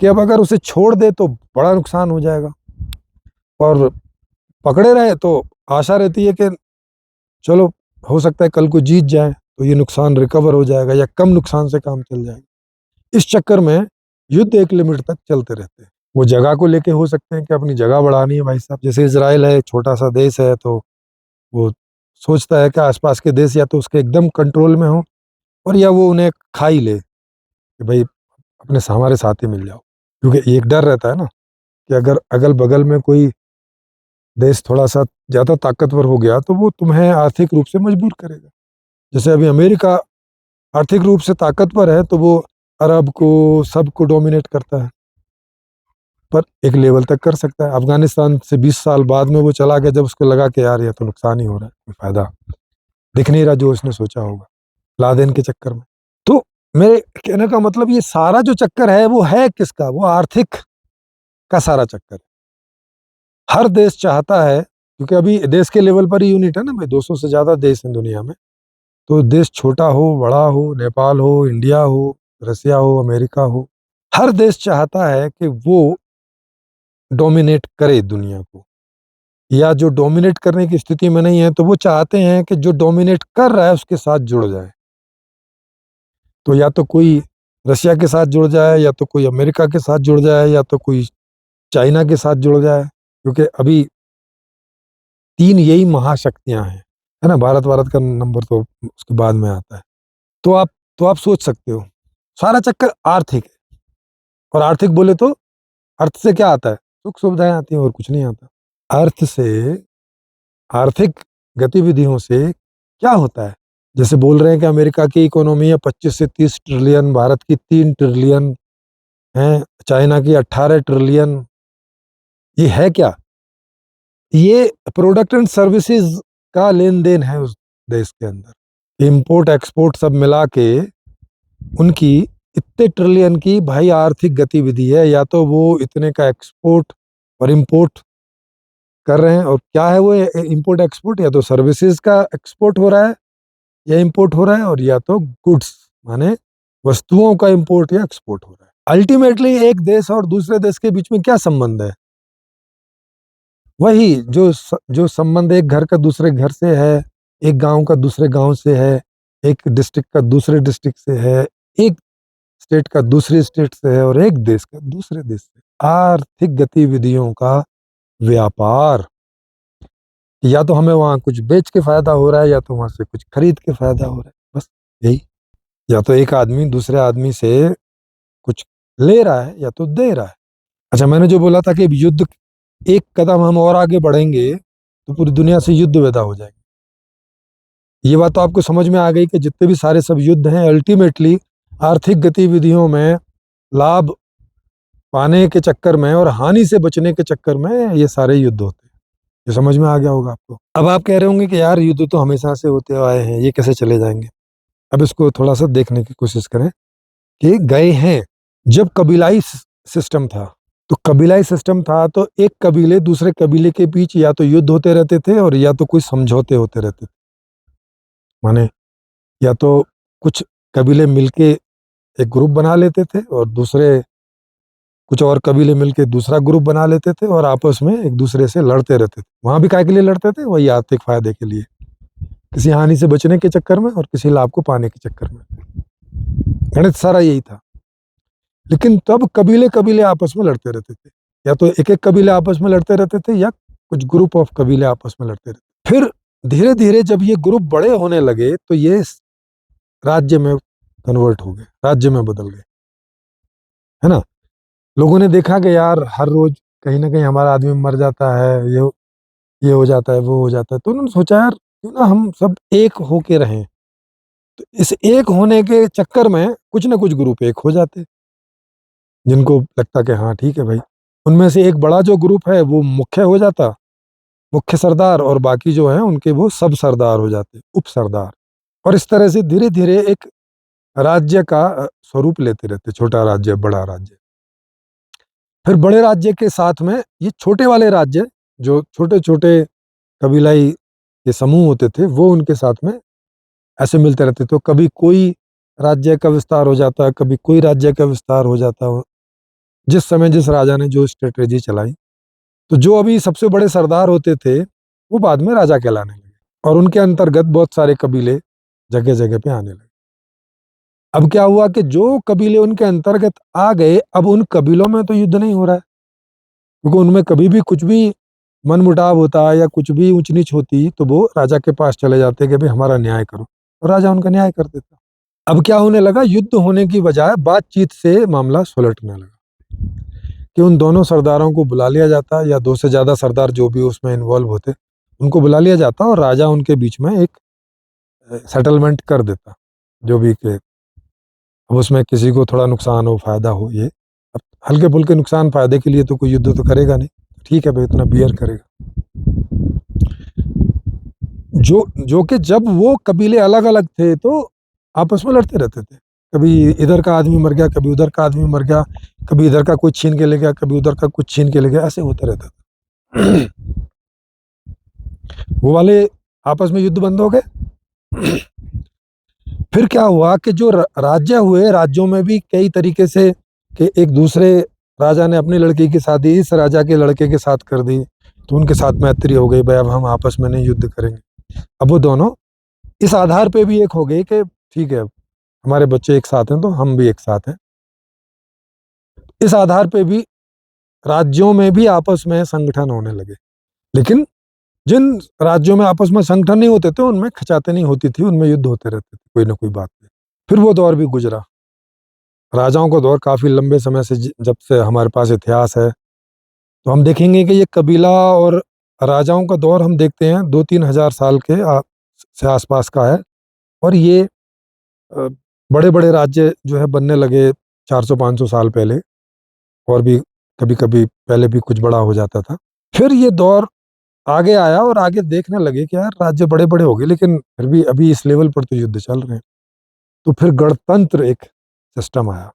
कि अब अगर उसे छोड़ दे तो बड़ा नुकसान हो जाएगा, और पकड़े रहे तो आशा रहती है कि चलो हो सकता है कल को जीत जाए तो ये नुकसान रिकवर हो जाएगा या कम नुकसान से काम चल जाएगा। इस चक्कर में युद्ध एक लिमिट तक चलते रहते हैं। वो जगह को लेके हो सकते हैं कि अपनी जगह बढ़ानी है भाई साहब, जैसे इजराइल है, छोटा सा देश है, तो वो सोचता है कि आसपास के देश या तो उसके एकदम कंट्रोल में हो, और या वो उन्हें खा ही ले कि भाई अपने हमारे साथ ही मिल जाओ। क्योंकि एक डर रहता है ना कि अगर अगल बगल में कोई देश थोड़ा सा ज्यादा ताकतवर हो गया तो वो तुम्हें आर्थिक रूप से मजबूर करेगा। जैसे अभी अमेरिका आर्थिक रूप से ताकतवर है तो वो अरब को सबको डोमिनेट करता है, पर एक लेवल तक कर सकता है। अफगानिस्तान से 20 साल बाद में वो चला गया, जब उसको लगा कि यार ये तो नुकसान ही हो रहा है, कोई फायदा दिख नहीं रहा जो उसने सोचा होगा, लादेन के चक्कर में। तो मेरे कहने का मतलब ये सारा जो चक्कर है वो है किसका? वो आर्थिक का सारा चक्कर। हर देश चाहता है, क्योंकि अभी देश के लेवल पर ही यूनिट है ना भाई, 200 से ज्यादा देश हैं दुनिया में। तो देश छोटा हो, बड़ा हो, नेपाल हो, इंडिया हो, रसिया हो, अमेरिका हो, हर देश चाहता है कि वो डोमिनेट करे दुनिया को, या जो डोमिनेट करने की स्थिति में नहीं है तो वो चाहते हैं कि जो डोमिनेट कर रहा है उसके साथ जुड़ जाए। तो या तो कोई रशिया के साथ जुड़ जाए, या तो कोई अमेरिका के साथ जुड़ जाए, या तो कोई चाइना के साथ जुड़ जाए, क्योंकि अभी 3 यही महाशक्तियां हैं, है ना। भारत भारत का नंबर तो उसके बाद में आता है। तो आप सोच सकते हो सारा चक्कर आर्थिक है, और आर्थिक बोले तो अर्थ से क्या आता है? सुख सुविधाएं आती हैं, और कुछ नहीं आता। अर्थ से, आर्थिक गतिविधियों से क्या होता है? जैसे बोल रहे हैं कि अमेरिका की इकोनॉमी है 25 से 30 ट्रिलियन, भारत की 3 ट्रिलियन है, चाइना की 18 ट्रिलियन। ये है क्या? ये प्रोडक्ट एंड सर्विसेज का लेन देन है उस देश के अंदर, इंपोर्ट एक्सपोर्ट सब मिला के उनकी इतने ट्रिलियन की भाई आर्थिक गतिविधि है। या तो वो इतने का एक्सपोर्ट और इंपोर्ट कर रहे हैं। और क्या है वो इंपोर्ट एक्सपोर्ट, या तो सर्विसेज का एक्सपोर्ट हो रहा है या इंपोर्ट हो रहा है, और या तो गुड्स माने वस्तुओं का इंपोर्ट या एक्सपोर्ट हो रहा है। अल्टीमेटली एक देश और दूसरे देश के बीच में क्या संबंध है? वही जो संबंध एक घर का दूसरे घर से है, एक गांव का दूसरे गांव से है, एक डिस्ट्रिक्ट का दूसरे डिस्ट्रिक्ट से है, एक स्टेट का दूसरे स्टेट से है, और एक देश का दूसरे देश से। आर्थिक गतिविधियों का व्यापार, या तो हमें वहां कुछ बेच के फायदा हो रहा है, या तो वहां से कुछ खरीद के फायदा हो रहा है, बस यही। या तो एक आदमी दूसरे आदमी से कुछ ले रहा है या तो दे रहा है। अच्छा, मैंने जो बोला था कि युद्ध, एक कदम हम और आगे बढ़ेंगे तो पूरी दुनिया से युद्ध विदा हो जाएंगे। ये बात तो आपको समझ में आ गई कि जितने भी सारे सब युद्ध हैं अल्टीमेटली आर्थिक गतिविधियों में लाभ पाने के चक्कर में और हानि से बचने के चक्कर में ये सारे युद्ध होते हैं। ये समझ में आ गया होगा आपको। अब आप कह रहे होंगे कि यार युद्ध तो हमेशा से होते आए हैं, ये कैसे चले जाएंगे? अब इसको थोड़ा सा देखने की कोशिश करें कि गए हैं। जब कबीलाई सिस्टम था, तो कबीलाई सिस्टम था तो एक कबीले दूसरे कबीले के बीच या तो युद्ध होते रहते थे और या तो कोई समझौते होते रहते थे। माने या तो कुछ कबीले मिलके एक ग्रुप बना लेते थे और दूसरे कुछ और कबीले मिलके दूसरा ग्रुप बना लेते थे और आपस में एक दूसरे से लड़ते रहते थे। वहां भी काय के लिए लड़ते थे? वही आर्थिक फायदे के लिए, किसी हानि से बचने के चक्कर में और किसी लाभ को पाने के चक्कर में। गणित सारा यही था। लेकिन तब कबीले कबीले आपस में लड़ते रहते थे, या तो एक एक कबीले आपस में लड़ते रहते थे या कुछ ग्रुप ऑफ कबीले आपस में लड़ते रहते। फिर धीरे धीरे जब ये ग्रुप बड़े होने लगे तो ये राज्य में कन्वर्ट हो गए, राज्य में बदल गए, है ना। लोगों ने देखा कि यार हर रोज कहीं ना कहीं हमारा आदमी मर जाता है, ये हो जाता है, वो हो जाता है, तो उन्होंने सोचा यार क्यों ना हम सब एक होके रहें। तो इस एक होने के चक्कर में कुछ ना कुछ ग्रुप एक हो जाते, जिनको लगता कि हाँ ठीक है भाई। उनमें से एक बड़ा जो ग्रुप है वो मुख्य हो जाता, मुख्य सरदार, और बाकी जो है उनके वो सब सरदार हो जाते, उप सरदार। और इस तरह से धीरे धीरे एक राज्य का स्वरूप लेते रहते, छोटा राज्य, बड़ा राज्य। फिर बड़े राज्य के साथ में ये छोटे वाले राज्य, जो छोटे छोटे कबीलाई के समूह होते थे, वो उनके साथ में ऐसे मिलते रहते। तो कभी कोई राज्य का विस्तार हो जाता, कभी कोई राज्य का विस्तार हो जाता, जिस समय जिस राजा ने जो स्ट्रेटेजी चलाई। तो जो अभी सबसे बड़े सरदार होते थे वो बाद में राजा कहलाने लगे, और उनके अंतर्गत बहुत सारे कबीले जगह जगह पे आने लगे। अब क्या हुआ कि जो कबीले उनके अंतर्गत आ गए, अब उन कबीलों में तो युद्ध नहीं हो रहा है, क्योंकि उनमें कभी भी कुछ भी मनमुटाव होता या कुछ भी ऊंच नीच होती तो वो राजा के पास चले जाते कि भाई हमारा न्याय करो, और राजा उनका न्याय कर देता। अब क्या होने लगा, युद्ध होने की बजाय बातचीत से मामला सुलटने लगा कि उन दोनों सरदारों को बुला लिया जाता, या दो से ज्यादा सरदार जो भी उसमें इन्वॉल्व होते उनको बुला लिया जाता, और राजा उनके बीच में एक सेटलमेंट कर देता, जो भी के अब उसमें किसी को थोड़ा नुकसान हो फायदा हो। ये अब हल्के फुल्के नुकसान फायदे के लिए तो कोई युद्ध तो करेगा नहीं, ठीक है भाई इतना बियर करेगा। जो जो कि जब वो कबीले अलग अलग थे तो आपस में लड़ते रहते थे, कभी इधर का आदमी मर गया, कभी उधर का आदमी मर गया, कभी इधर का कुछ छीन के ले गया, कभी उधर का कुछ छीन के ले गया, ऐसे होता रहता था। वो वाले आपस में युद्ध बंद हो गए। फिर क्या हुआ कि जो राज्य हुए, राज्यों में भी कई तरीके से कि एक दूसरे राजा ने अपनी लड़की की शादी इस राजा के लड़के के साथ कर दी, तो उनके साथ मैत्री हो गई, भाई अब हम आपस में नहीं युद्ध करेंगे। अब वो दोनों इस आधार पे भी एक हो गई कि ठीक है हमारे बच्चे एक साथ हैं तो हम भी एक साथ हैं। इस आधार पे भी राज्यों में भी आपस में संगठन होने लगे। लेकिन जिन राज्यों में आपस में संगठन नहीं होते थे उनमें खचाते नहीं होती थी, उनमें युद्ध होते रहते थे कोई ना कोई बात पे। फिर वो दौर भी गुजरा, राजाओं का दौर काफी लंबे समय से, जब से हमारे पास इतिहास है तो हम देखेंगे कि ये कबीला और राजाओं का दौर हम देखते हैं 2-3 हज़ार साल के से आसपास का है। और ये बड़े बड़े राज्य जो है बनने लगे 400-500 साल पहले, और भी कभी कभी पहले भी कुछ बड़ा हो जाता था। फिर ये दौर आगे आया और आगे देखने लगे कि यार राज्य बड़े बड़े हो गए, लेकिन फिर भी अभी इस लेवल पर तो युद्ध चल रहे हैं। तो फिर गणतंत्र एक सिस्टम आया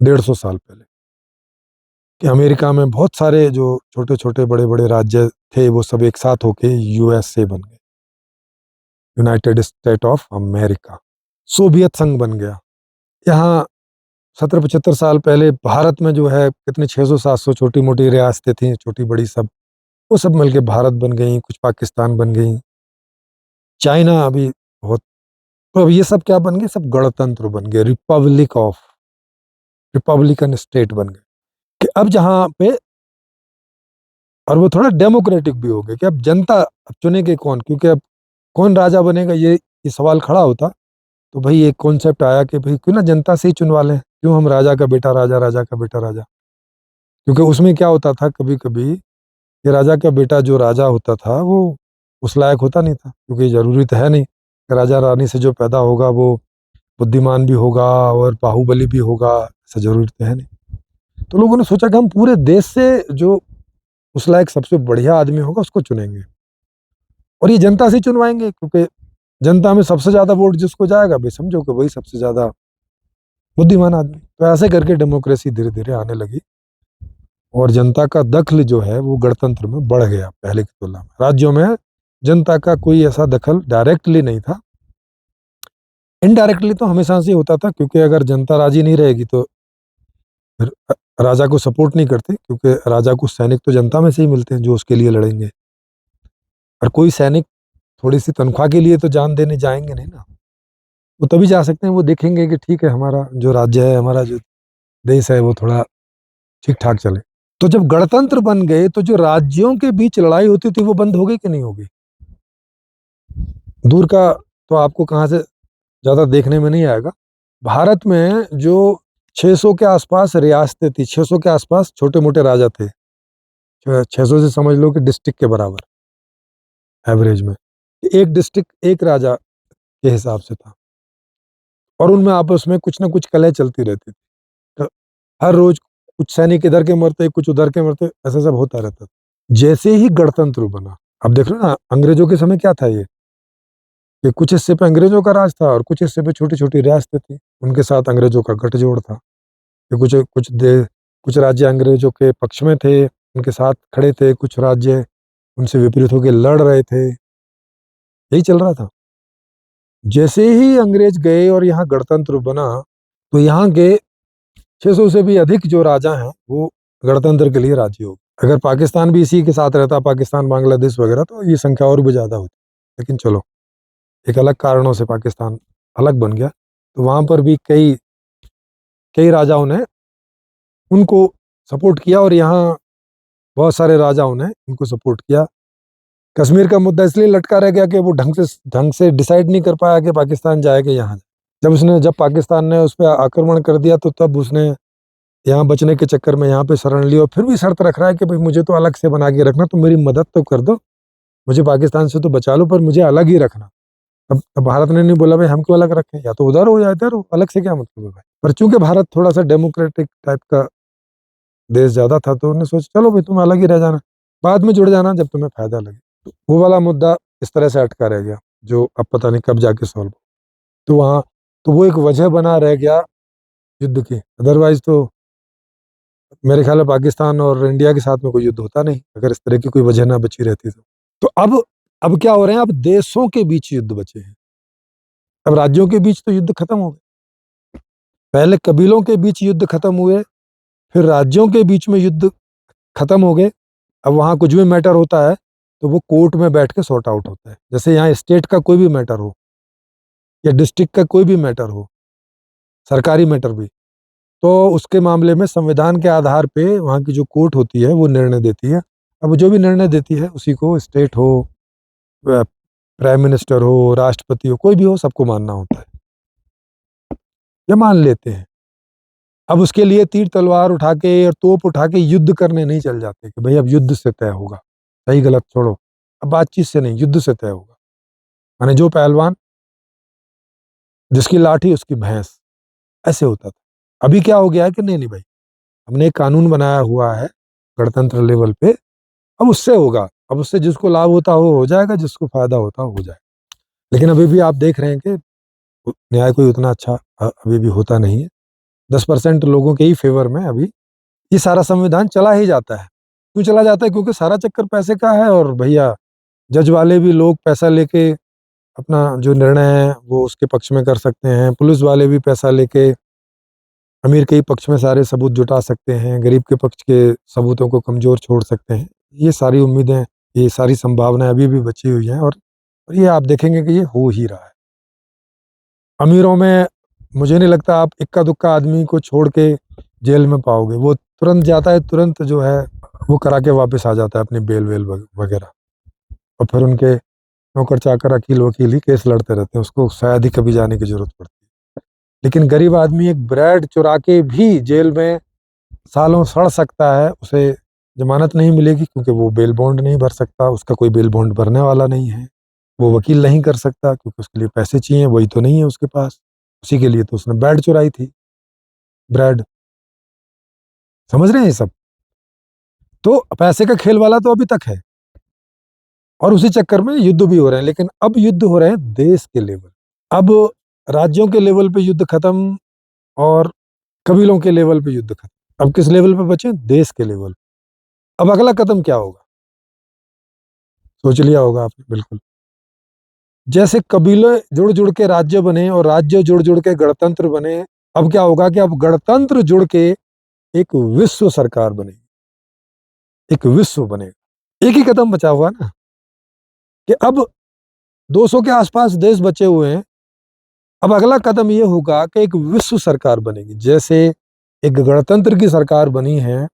150 साल पहले। कि अमेरिका में बहुत सारे जो छोटे छोटे बड़े बड़े राज्य थे वो सब एक साथ होके यूएसए बन गए, United state of America. Soviet संघ बन गया। यहाँ 70-75 साल पहले भारत में जो है कितनी 600-700 छोटी मोटी रियासतें थी, छोटी बड़ी सब, वो सब मिलके भारत बन गई, कुछ पाकिस्तान बन गई, चाइना अभी बहुत। तो अब ये सब क्या बन गए, सब गणतंत्र बन गए, रिपब्लिकन स्टेट बन गए। कि अब जहाँ पे, और वो थोड़ा डेमोक्रेटिक भी हो गए कि अब जनता अब चुनेगी कौन, क्योंकि अब कौन राजा बनेगा ये सवाल खड़ा होता। तो भाई एक कॉन्सेप्ट आया कि भाई क्यों ना जनता से ही चुनवा लें, क्यों हम राजा का बेटा राजा, राजा का बेटा राजा। क्योंकि उसमें क्या होता था कभी कभी कि राजा का बेटा जो राजा होता था वो उस लायक होता नहीं था, क्योंकि जरूरी तो है नहीं कि राजा रानी से जो पैदा होगा वो बुद्धिमान भी होगा और बाहुबली भी होगा, ऐसा जरूरी तो है नहीं। तो लोगों ने सोचा कि हम पूरे देश से जो उस लायक सबसे बढ़िया आदमी होगा उसको चुनेंगे, और ये जनता से चुनवाएंगे, क्योंकि जनता में सबसे ज्यादा वोट जिसको जाएगा भाई समझो कि वही सबसे ज्यादा बुद्धिमान आदमी। तो ऐसे करके डेमोक्रेसी धीरे धीरे आने लगी, और जनता का दखल जो है वो गणतंत्र में बढ़ गया पहले की तुलना में। राज्यों में जनता का कोई ऐसा दखल डायरेक्टली नहीं था, इनडायरेक्टली तो हमेशा से होता था, क्योंकि अगर जनता राजी नहीं रहेगी तो फिर राजा को सपोर्ट नहीं करते, क्योंकि राजा को सैनिक तो जनता में से ही मिलते हैं जो उसके लिए लड़ेंगे। और कोई सैनिक थोड़ी सी तनख्वाह के लिए तो जान देने जाएंगे नहीं ना, वो तभी जा सकते हैं, वो देखेंगे कि ठीक है हमारा जो राज्य है, हमारा जो देश है वो थोड़ा ठीक ठाक चले। तो जब गणतंत्र बन गए तो जो राज्यों के बीच लड़ाई होती थी वो बंद हो गई कि नहीं हो गई? दूर का तो आपको कहाँ से ज्यादा देखने में नहीं आएगा। भारत में जो 600 के आसपास रियासतें थी, 600 के आसपास छोटे मोटे राजा थे, 600 से समझ लो कि डिस्ट्रिक्ट के बराबर एवरेज में, एक डिस्ट्रिक्ट एक राजा के हिसाब से था, और उनमें आपस में कुछ ना कुछ कलह चलती रहती थी। तो हर रोज कुछ सैनिक इधर के मरते, कुछ उधर के मरते, ऐसा सब होता रहता था। जैसे ही गणतंत्र बना, अब देख लो ना, अंग्रेजों के समय क्या था ये कि कुछ हिस्से पे अंग्रेजों का राज था और कुछ हिस्से पे छोटी छोटी रियासतें थी, उनके साथ अंग्रेजों का गठजोड़ था। कि कुछ राज्य अंग्रेजों के पक्ष में थे, उनके साथ खड़े थे, कुछ राज्य उनसे विपरीत होकर लड़ रहे थे, यही चल रहा था। जैसे ही अंग्रेज गए और यहाँ गणतंत्र बना, तो यहाँ के 600 से भी अधिक जो राजा हैं वो गणतंत्र के लिए राजी हो गए। अगर पाकिस्तान भी इसी के साथ रहता, पाकिस्तान बांग्लादेश वगैरह, तो ये संख्या और भी ज्यादा होती। लेकिन चलो, एक अलग कारणों से पाकिस्तान अलग बन गया, तो वहां पर भी कई कई राजाओं ने उनको सपोर्ट किया, और यहाँ बहुत सारे राजाओं ने उनको सपोर्ट किया। कश्मीर का मुद्दा इसलिए लटका रह गया कि वो ढंग से डिसाइड नहीं कर पाया कि पाकिस्तान जाए कि यहाँ जाए। जब पाकिस्तान ने उस पर आक्रमण कर दिया तो तब उसने यहाँ बचने के चक्कर में यहाँ पे शरण ली, और फिर भी शर्त रख रहा है कि भाई मुझे तो अलग से बना के रखना, तो मेरी मदद तो कर दो, मुझे पाकिस्तान से तो बचा लो पर मुझे अलग ही रखना। अब भारत ने नहीं बोला भाई हम क्यों अलग रखें, या तो उधर हो या इधर हो, अलग से क्या मतलब है भाई। पर चूंकि भारत थोड़ा सा डेमोक्रेटिक टाइप का देश ज्यादा था, तो उन्होंने सोचा चलो भाई तुम अलग ही रह जाना, बाद में जुड़ जाना जब तुम्हें फायदा लगे। तो वो वाला मुद्दा इस तरह से अटका रह गया, जो अब पता नहीं कब जाके सॉल्व हो। तो वहाँ तो वो एक वजह बना रह गया युद्ध की, अदरवाइज तो मेरे ख्याल में पाकिस्तान और इंडिया के साथ में कोई युद्ध होता नहीं, अगर इस तरह की कोई वजह ना बची रहती तो अब क्या हो रहे हैं, अब देशों के बीच युद्ध बचे हैं। अब राज्यों के बीच तो युद्ध खत्म हो गए, पहले कबीलों के बीच युद्ध खत्म हुए, फिर राज्यों के बीच में युद्ध खत्म हो गए। अब वहां कुछ भी मैटर होता है तो वो कोर्ट में बैठ के सॉर्ट आउट होता है। जैसे यहाँ स्टेट का कोई भी मैटर हो या डिस्ट्रिक्ट का कोई भी मैटर हो, सरकारी मैटर भी, तो उसके मामले में संविधान के आधार पे वहाँ की जो कोर्ट होती है वो निर्णय देती है। अब जो भी निर्णय देती है उसी को स्टेट हो, प्राइम मिनिस्टर हो, राष्ट्रपति हो, कोई भी हो, सबको मानना होता है या मान लेते हैं। अब उसके लिए तीर तलवार उठा के और तोप उठा के युद्ध करने नहीं चल जाते कि भाई अब युद्ध से तय होगा, सही गलत छोड़ो, अब बातचीत से नहीं, युद्ध से तय होगा। माने जो पहलवान, जिसकी लाठी उसकी भैंस, ऐसे होता था। अभी क्या हो गया है कि नहीं नहीं भाई, हमने एक कानून बनाया हुआ है गणतंत्र लेवल पे, अब उससे होगा, अब उससे जिसको लाभ होता हो जाएगा, जिसको फायदा होता हो जाएगा। लेकिन अभी भी आप देख रहे हैं कि न्याय कोई उतना अच्छा अभी भी होता नहीं है। 10% लोगों के ही फेवर में अभी ये सारा संविधान चला ही जाता है। क्यों चला जाता है? क्योंकि सारा चक्कर पैसे का है, और भैया जज वाले भी लोग पैसा लेके अपना जो निर्णय है वो उसके पक्ष में कर सकते हैं, पुलिस वाले भी पैसा लेके अमीर के ही पक्ष में सारे सबूत जुटा सकते हैं, गरीब के पक्ष के सबूतों को कमजोर छोड़ सकते हैं। ये सारी उम्मीदें, ये सारी संभावनाएं अभी भी बची हुई हैं, और ये आप देखेंगे कि ये हो ही रहा है। अमीरों में मुझे नहीं लगता आप इक्का दुक्का आदमी को छोड़ के जेल में पाओगे। वो तुरंत जाता है, तुरंत जो है वो करा के वापस आ जाता है अपनी बेल वेल वगैरह, और फिर उनके नौकर चाकर अकील वकील ही केस लड़ते रहते हैं, उसको शायद ही कभी जाने की जरूरत पड़ती है। लेकिन गरीब आदमी एक ब्रेड चुरा के भी जेल में सालों सड़ सकता है, उसे जमानत नहीं मिलेगी क्योंकि वो बेल बॉन्ड नहीं भर सकता, उसका कोई बेल बॉन्ड भरने वाला नहीं है, वो वकील नहीं कर सकता क्योंकि उसके लिए पैसे चाहिए, वही तो नहीं है उसके पास। उसी के लिए तो उसने ब्रेड चुराई थी, ब्रेड। समझ रहे हैं ये सब? तो पैसे का खेल वाला तो अभी तक है, और उसी चक्कर में युद्ध भी हो रहे हैं। लेकिन अब युद्ध हो रहे हैं देश के लेवल, अब राज्यों के लेवल पे युद्ध खत्म, और कबीलों के लेवल पे युद्ध खत्म। अब किस लेवल पे बचे? देश के लेवल। अब अगला कदम क्या होगा? सोच लिया होगा आपने, बिल्कुल। जैसे कबीले जुड़ जुड़ के राज्य बने, और राज्य जुड़ जुड़ के गणतंत्र बने, अब क्या होगा कि अब गणतंत्र जुड़ के एक विश्व सरकार बनेगी, एक विश्व बनेगा। एक ही कदम बचा हुआ ना, कि अब 200 के आसपास देश बचे हुए हैं। अब अगला कदम ये होगा कि एक विश्व सरकार बनेगी। जैसे एक गणतंत्र की सरकार बनी है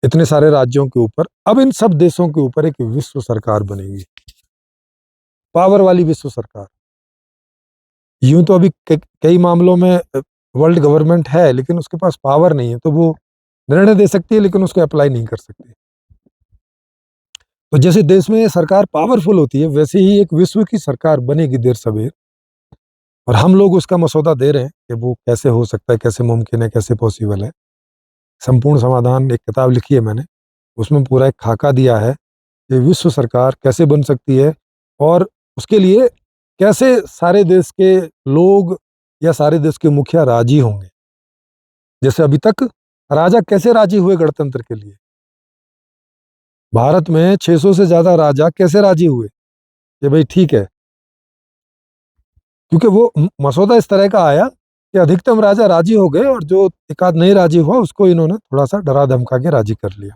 इतने सारे राज्यों के ऊपर, अब इन सब देशों के ऊपर एक विश्व सरकार बनेगी, पावर वाली विश्व सरकार। यूं तो अभी कई मामलों में वर्ल्ड गवर्नमेंट है, लेकिन उसके पास पावर नहीं है, तो वो निर्णय दे सकती है लेकिन उसको अप्लाई नहीं कर सकती। तो जैसे देश में सरकार पावरफुल होती है, वैसे ही एक विश्व की सरकार बनेगी देर सवेर, और हम लोग उसका मसौदा दे रहे हैं कि वो कैसे हो सकता है, कैसे मुमकिन है, कैसे पॉसिबल है। संपूर्ण समाधान एक किताब लिखी है मैंने, उसमें पूरा एक खाका दिया है कि विश्व सरकार कैसे बन सकती है, और उसके लिए कैसे सारे देश के लोग या सारे देश के मुखिया राजी होंगे। जैसे अभी तक राजा कैसे राजी हुए गणतंत्र के लिए? भारत में 600 से ज्यादा राजा कैसे राजी हुए कि भाई ठीक है? क्योंकि वो मसौदा इस तरह का आया कि अधिकतम राजा राजी हो गए, और जो एक आध नहीं राजी हुआ उसको इन्होंने थोड़ा सा डरा धमका के राजी कर लिया।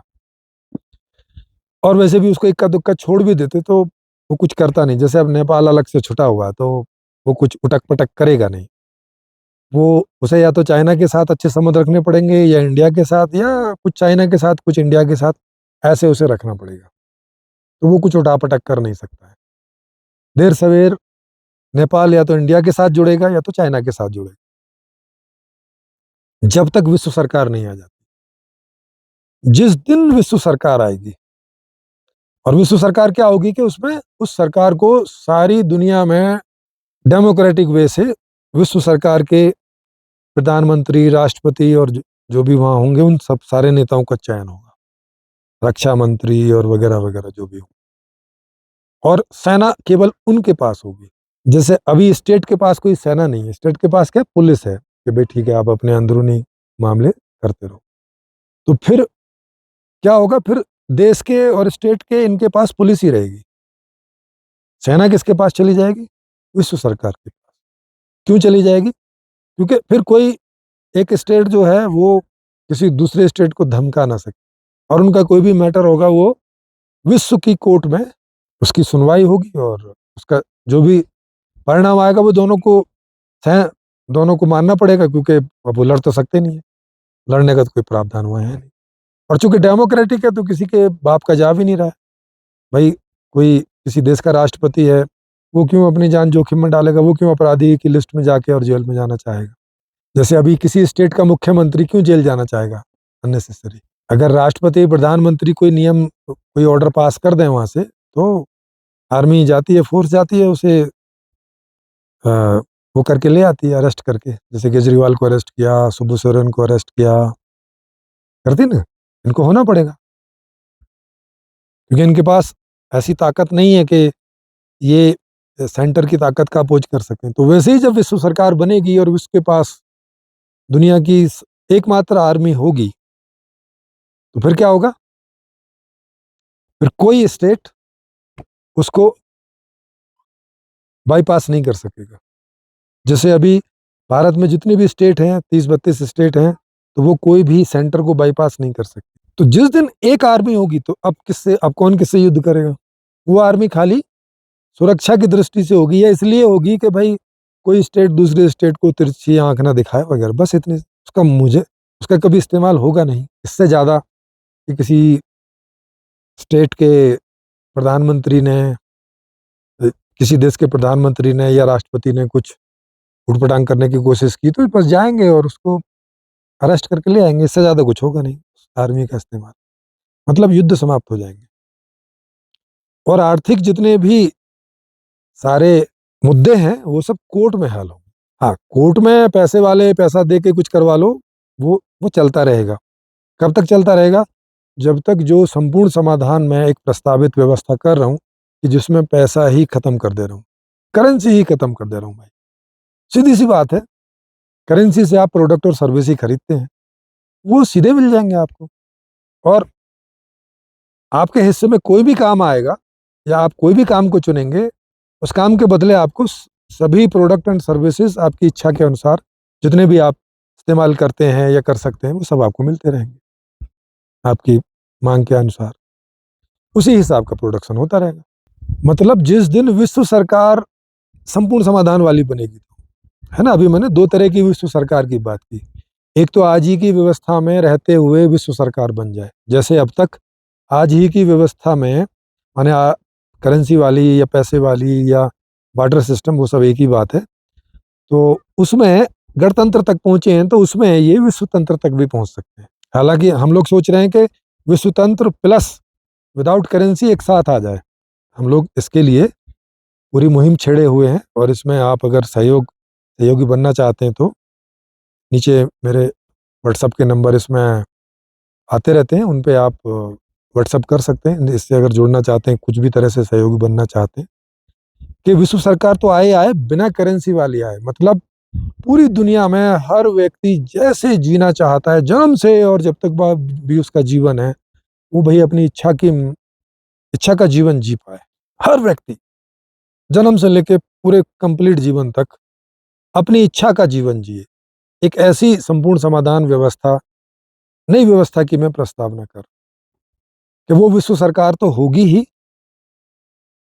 और वैसे भी उसको इक्का दुक्का छोड़ भी देते तो वो कुछ करता नहीं। जैसे अब नेपाल अलग से छुटा हुआ है, तो वो कुछ उटक पटक करेगा नहीं। वो उसे या तो चाइना के साथ अच्छे संबंध रखने पड़ेंगे, या इंडिया के साथ, या कुछ चाइना के साथ कुछ इंडिया के साथ, ऐसे उसे रखना पड़ेगा। तो वो कुछ उठापटक कर नहीं सकता है। देर सवेर नेपाल या तो इंडिया के साथ जुड़ेगा या तो चाइना के साथ जुड़ेगा, जब तक विश्व सरकार नहीं आ जाती। जिस दिन विश्व सरकार आएगी, और विश्व सरकार क्या होगी कि उसमें उस सरकार को सारी दुनिया में डेमोक्रेटिक वे से विश्व सरकार के प्रधानमंत्री, राष्ट्रपति और जो भी वहां होंगे उन सब सारे नेताओं का चयन होगा, रक्षा मंत्री और वगैरह वगैरह जो भी हो। और सेना केवल उनके पास होगी। जैसे अभी स्टेट के पास कोई सेना नहीं है, स्टेट के पास क्या, पुलिस है कि भाई ठीक है आप अपने अंदरूनी मामले करते रहो। तो फिर क्या होगा? फिर देश के और स्टेट के इनके पास पुलिस ही रहेगी। सेना किसके पास चली जाएगी? विश्व सरकार के पास। क्यों चली जाएगी? क्योंकि फिर कोई एक स्टेट जो है वो किसी दूसरे स्टेट को धमका ना सके, और उनका कोई भी मैटर होगा वो विश्व की कोर्ट में उसकी सुनवाई होगी, और उसका जो भी परिणाम आएगा वो दोनों को मानना पड़ेगा, क्योंकि अब वो लड़ तो सकते नहीं है, लड़ने का तो कोई प्रावधान हुआ है नहीं। और चूंकि डेमोक्रेटिक है तो किसी के बाप का जा भी नहीं रहा है। भाई कोई किसी देश का राष्ट्रपति है, वो क्यों अपनी जान जोखिम में डालेगा? वो क्यों अपराधी की लिस्ट में जाके और जेल में जाना चाहेगा? जैसे अभी किसी स्टेट का मुख्यमंत्री क्यों जेल जाना चाहेगा अननेसेसरी? अगर राष्ट्रपति, प्रधानमंत्री कोई नियम, कोई ऑर्डर पास कर दें वहां से, तो आर्मी जाती है, फोर्स जाती है, उसे वो करके ले आती है, अरेस्ट करके। जैसे केजरीवाल को अरेस्ट किया, सुब्बू सोरेन को अरेस्ट किया, करती ना। इनको होना पड़ेगा, क्योंकि इनके पास ऐसी ताकत नहीं है कि ये सेंटर की ताकत का अपोज कर सकें। तो वैसे ही जब विश्व सरकार बनेगी और उसके पास दुनिया की एकमात्र आर्मी होगी तो फिर क्या होगा? फिर कोई स्टेट उसको बाईपास नहीं कर सकेगा। जैसे अभी भारत में जितनी भी स्टेट हैं, 30-32 स्टेट हैं, तो वो कोई भी सेंटर को बाईपास नहीं कर सकती। तो जिस दिन एक आर्मी होगी तो अब कौन किससे युद्ध करेगा? वो आर्मी खाली सुरक्षा की दृष्टि से होगी, या इसलिए होगी कि भाई कोई स्टेट दूसरे स्टेट को तिरछी आंख ना दिखाए वगैरह, बस इतनी। उसका कभी इस्तेमाल होगा नहीं इससे ज्यादा कि किसी स्टेट के प्रधानमंत्री ने किसी देश के प्रधानमंत्री ने या राष्ट्रपति ने कुछ उठपटांग करने की कोशिश की तो बस जाएंगे और उसको अरेस्ट करके ले आएंगे। इससे ज्यादा कुछ होगा नहीं आर्मी का इस्तेमाल, मतलब युद्ध समाप्त हो जाएंगे। और आर्थिक जितने भी सारे मुद्दे हैं वो सब कोर्ट में हल होंगे। हाँ, कोर्ट में पैसे वाले पैसा दे के कुछ करवा लो, वो चलता रहेगा। कब तक चलता रहेगा? जब तक जो संपूर्ण समाधान मैं एक प्रस्तावित व्यवस्था कर रहा हूँ कि जिसमें पैसा ही खत्म कर दे रहा हूँ, करेंसी ही खत्म कर दे रहा हूँ भाई। सीधी सी बात है, करेंसी से आप प्रोडक्ट और सर्विस ही खरीदते हैं, वो सीधे मिल जाएंगे आपको। और आपके हिस्से में कोई भी काम आएगा या आप कोई भी काम को चुनेंगे, उस काम के बदले आपको सभी प्रोडक्ट एंड सर्विसेज आपकी इच्छा के अनुसार जितने भी आप इस्तेमाल करते हैं या कर सकते हैं वो सब आपको मिलते रहेंगे आपकी मांग के अनुसार। उसी हिसाब का प्रोडक्शन होता रहेगा। मतलब जिस दिन विश्व सरकार संपूर्ण समाधान वाली बनेगी, है ना, अभी मैंने दो तरह की विश्व सरकार की बात की। एक तो आज ही की व्यवस्था में रहते हुए विश्व सरकार बन जाए, जैसे अब तक आज ही की व्यवस्था में माने करेंसी वाली या पैसे वाली या बार्टर सिस्टम, वो सब एक ही बात है। तो उसमें गणतंत्र तक पहुंचे हैं, तो उसमें ये विश्व तंत्र तक भी पहुंच सकते हैं। हालांकि हम लोग सोच रहे हैं कि विश्व तंत्र प्लस विदाउट करेंसी एक साथ आ जाए। हम लोग इसके लिए पूरी मुहिम छेड़े हुए हैं, और इसमें आप अगर सहयोगी बनना चाहते हैं तो नीचे मेरे व्हाट्सएप के नंबर इसमें आते रहते हैं, उन पे आप व्हाट्सएप कर सकते हैं। इससे अगर जुड़ना चाहते हैं, कुछ भी तरह से सहयोगी बनना चाहते हैं, कि विश्व सरकार तो आए बिना करेंसी वाली आए। मतलब पूरी दुनिया में हर व्यक्ति जैसे जीना चाहता है जन्म से, और जब तक भी उसका जीवन है, वो भाई अपनी इच्छा का जीवन जी पाए। हर व्यक्ति जन्म से लेके पूरे कंप्लीट जीवन तक अपनी इच्छा का जीवन जिए। एक ऐसी संपूर्ण समाधान व्यवस्था, नई व्यवस्था की मैं प्रस्तावना कर, कि वो विश्व सरकार तो होगी ही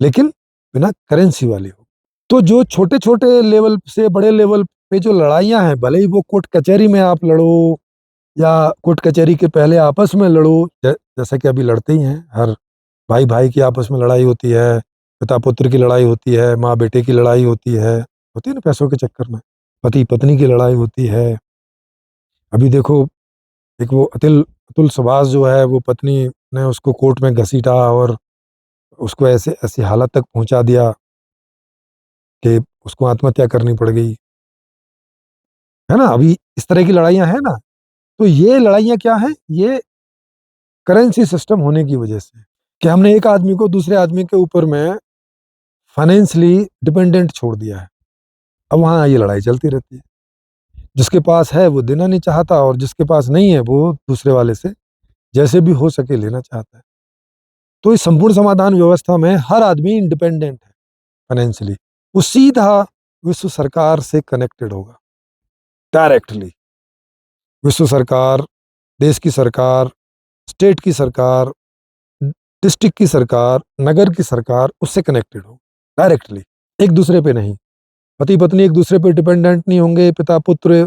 लेकिन बिना करेंसी वाली हो। तो जो छोटे छोटे लेवल से बड़े लेवल पे जो लड़ाइयां हैं, भले ही वो कोर्ट कचहरी में आप लड़ो या कोर्ट कचहरी के पहले आपस में लड़ो, जैसा कि अभी लड़ते ही हैं। हर भाई भाई की आपस में लड़ाई होती है, पिता पुत्र की लड़ाई होती है, माँ बेटे की लड़ाई होती है ना, पैसों के चक्कर में पति पत्नी की लड़ाई होती है। अभी देखो, एक वो अतुल सुभाष जो है, वो पत्नी ने उसको कोर्ट में घसीटा और उसको ऐसे ऐसी हालत तक पहुंचा दिया कि उसको आत्महत्या करनी पड़ गई, है ना। अभी इस तरह की लड़ाइयां हैं ना। तो ये लड़ाइयां क्या हैं? ये करेंसी सिस्टम होने की वजह से, कि हमने एक आदमी को दूसरे आदमी के ऊपर में फाइनेंशियली डिपेंडेंट छोड़ दिया है। अब वहां ये लड़ाई चलती रहती है। जिसके पास है वो देना नहीं चाहता, और जिसके पास नहीं है वो दूसरे वाले से जैसे भी हो सके लेना चाहता है। तो इस संपूर्ण समाधान व्यवस्था में हर आदमी इंडिपेंडेंट है फाइनेंशियली। वो सीधा विश्व सरकार से कनेक्टेड होगा डायरेक्टली। विश्व सरकार, देश की सरकार, स्टेट की सरकार, डिस्ट्रिक्ट की सरकार, नगर की सरकार उससे कनेक्टेड हो डायरेक्टली, एक दूसरे पे नहीं। पति पत्नी एक दूसरे पे डिपेंडेंट नहीं होंगे, पिता पुत्र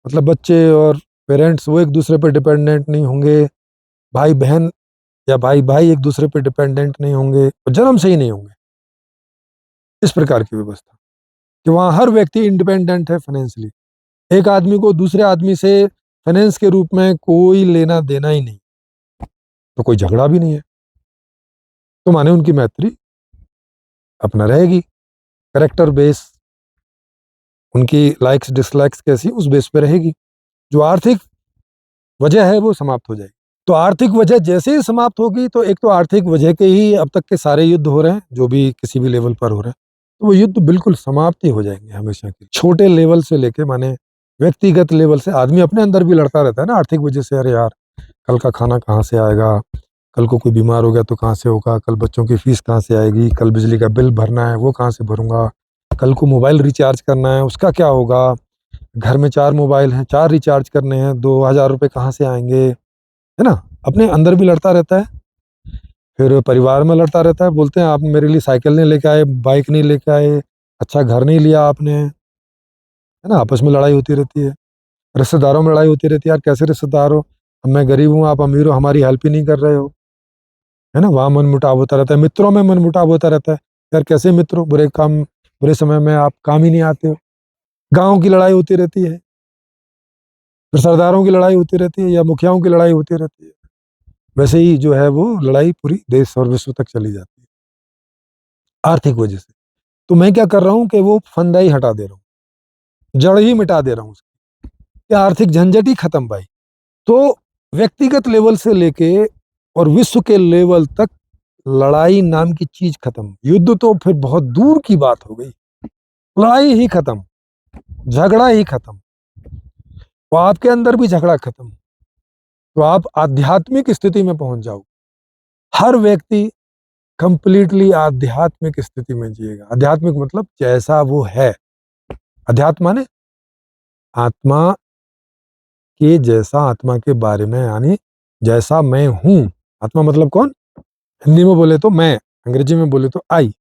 मतलब बच्चे और पेरेंट्स वो एक दूसरे पे डिपेंडेंट नहीं होंगे, भाई बहन या भाई भाई एक दूसरे पे डिपेंडेंट नहीं होंगे, और जन्म से ही नहीं होंगे। इस प्रकार की व्यवस्था कि वहाँ हर व्यक्ति इंडिपेंडेंट है फाइनेंशियली। एक आदमी को दूसरे आदमी से फाइनेंस के रूप में कोई लेना देना ही नहीं, तो कोई झगड़ा भी नहीं है, तो माने उनकी मैत्री अपना रहेगी। करेक्टर बेस, उनकी लाइक्स डिसलाइक्स कैसी उस बेस पे रहेगी। जो आर्थिक वजह है वो समाप्त हो जाएगी। तो आर्थिक वजह जैसे ही समाप्त होगी, तो एक तो आर्थिक वजह के ही अब तक के सारे युद्ध हो रहे हैं जो भी किसी भी लेवल पर हो रहे हैं, तो वो युद्ध बिल्कुल समाप्त ही हो जाएंगे हमेशा के। छोटे लेवल से लेके माने व्यक्तिगत लेवल से आदमी अपने अंदर भी लड़ता रहता है ना, आर्थिक वजह से। अरे यार, कल का खाना कहाँ से आएगा, कल को कोई बीमार हो गया तो कहाँ से होगा, कल बच्चों की फीस कहाँ से आएगी, कल बिजली का बिल भरना है वो कहाँ से भरूंगा, कल को मोबाइल रिचार्ज करना है उसका क्या होगा, घर में 4 मोबाइल हैं, 4 रिचार्ज करने हैं, 2,000 रुपये कहाँ से आएंगे, है ना। अपने अंदर भी लड़ता रहता है, फिर परिवार में लड़ता रहता है। बोलते हैं आप मेरे लिए साइकिल नहीं लेके आए, बाइक नहीं लेके आए, अच्छा घर नहीं लिया आपने, है ना। आपस में लड़ाई होती रहती है। रिश्तेदारों में लड़ाई होती रहती है, यार कैसे रिश्तेदार हो, अब मैं गरीब हूँ आप अमीर हो, हमारी हेल्प ही नहीं कर रहे हो, है ना। वहाँ मन मुटाव होता रहता है। मित्रों में मन मुटाव होता रहता है, यार कैसे मित्र हो, बुरे समय में आप काम ही नहीं आते हो। गाँव की लड़ाई होती रहती है, फिर सरदारों की लड़ाई होती रहती है, या मुखियाओं की लड़ाई होती रहती है। वैसे ही जो है वो लड़ाई पूरी देश और विश्व तक चली जाती है आर्थिक वजह से। तो मैं क्या कर रहा हूँ कि वो फंदा ही हटा दे रहा हूँ, जड़ ही मिटा दे रहा हूँ उसकी, ये आर्थिक झंझट ही खत्म भाई। तो व्यक्तिगत लेवल से लेके और विश्व के लेवल तक लड़ाई नाम की चीज खत्म। युद्ध तो फिर बहुत दूर की बात हो गई, लड़ाई ही खत्म, झगड़ा ही खत्म, तो आपके अंदर भी झगड़ा खत्म, तो आप आध्यात्मिक स्थिति में पहुंच जाओ। हर व्यक्ति कंप्लीटली आध्यात्मिक स्थिति में जिएगा। आध्यात्मिक मतलब जैसा वो है, अध्यात्म माने आत्मा के जैसा, आत्मा के बारे में, यानी जैसा मैं हूं। आत्मा मतलब कौन, हिंदी में बोले तो मैं, अंग्रेजी में बोले तो आई।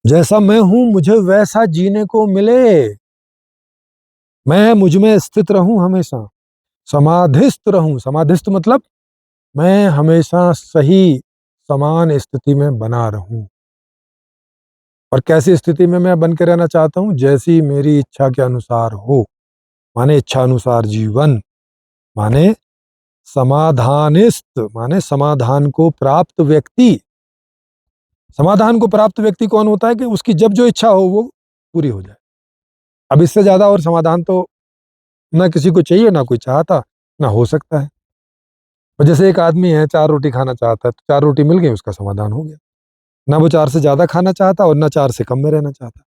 जैसा मैं हूं मुझे वैसा जीने को मिले, मैं मुझ में स्थित रहूं हमेशा, समाधिस्थ रहूं। समाधिस्थ मतलब मैं हमेशा सही समान स्थिति में बना रहूं। और कैसी स्थिति में मैं बन के रहना चाहता हूं, जैसी मेरी इच्छा के अनुसार हो, माने इच्छा अनुसार जीवन, माने समाधानिस्थ, माने समाधान को प्राप्त व्यक्ति। समाधान को प्राप्त व्यक्ति कौन होता है कि उसकी जब जो इच्छा हो वो पूरी हो जाए। अब इससे ज्यादा और समाधान तो ना किसी को चाहिए, ना कोई चाहता, ना हो सकता है। और जैसे एक आदमी है 4 रोटी खाना चाहता है, तो 4 रोटी मिल गई उसका समाधान हो गया। ना वो 4 से ज्यादा खाना चाहता और ना 4 से कम में रहना चाहता।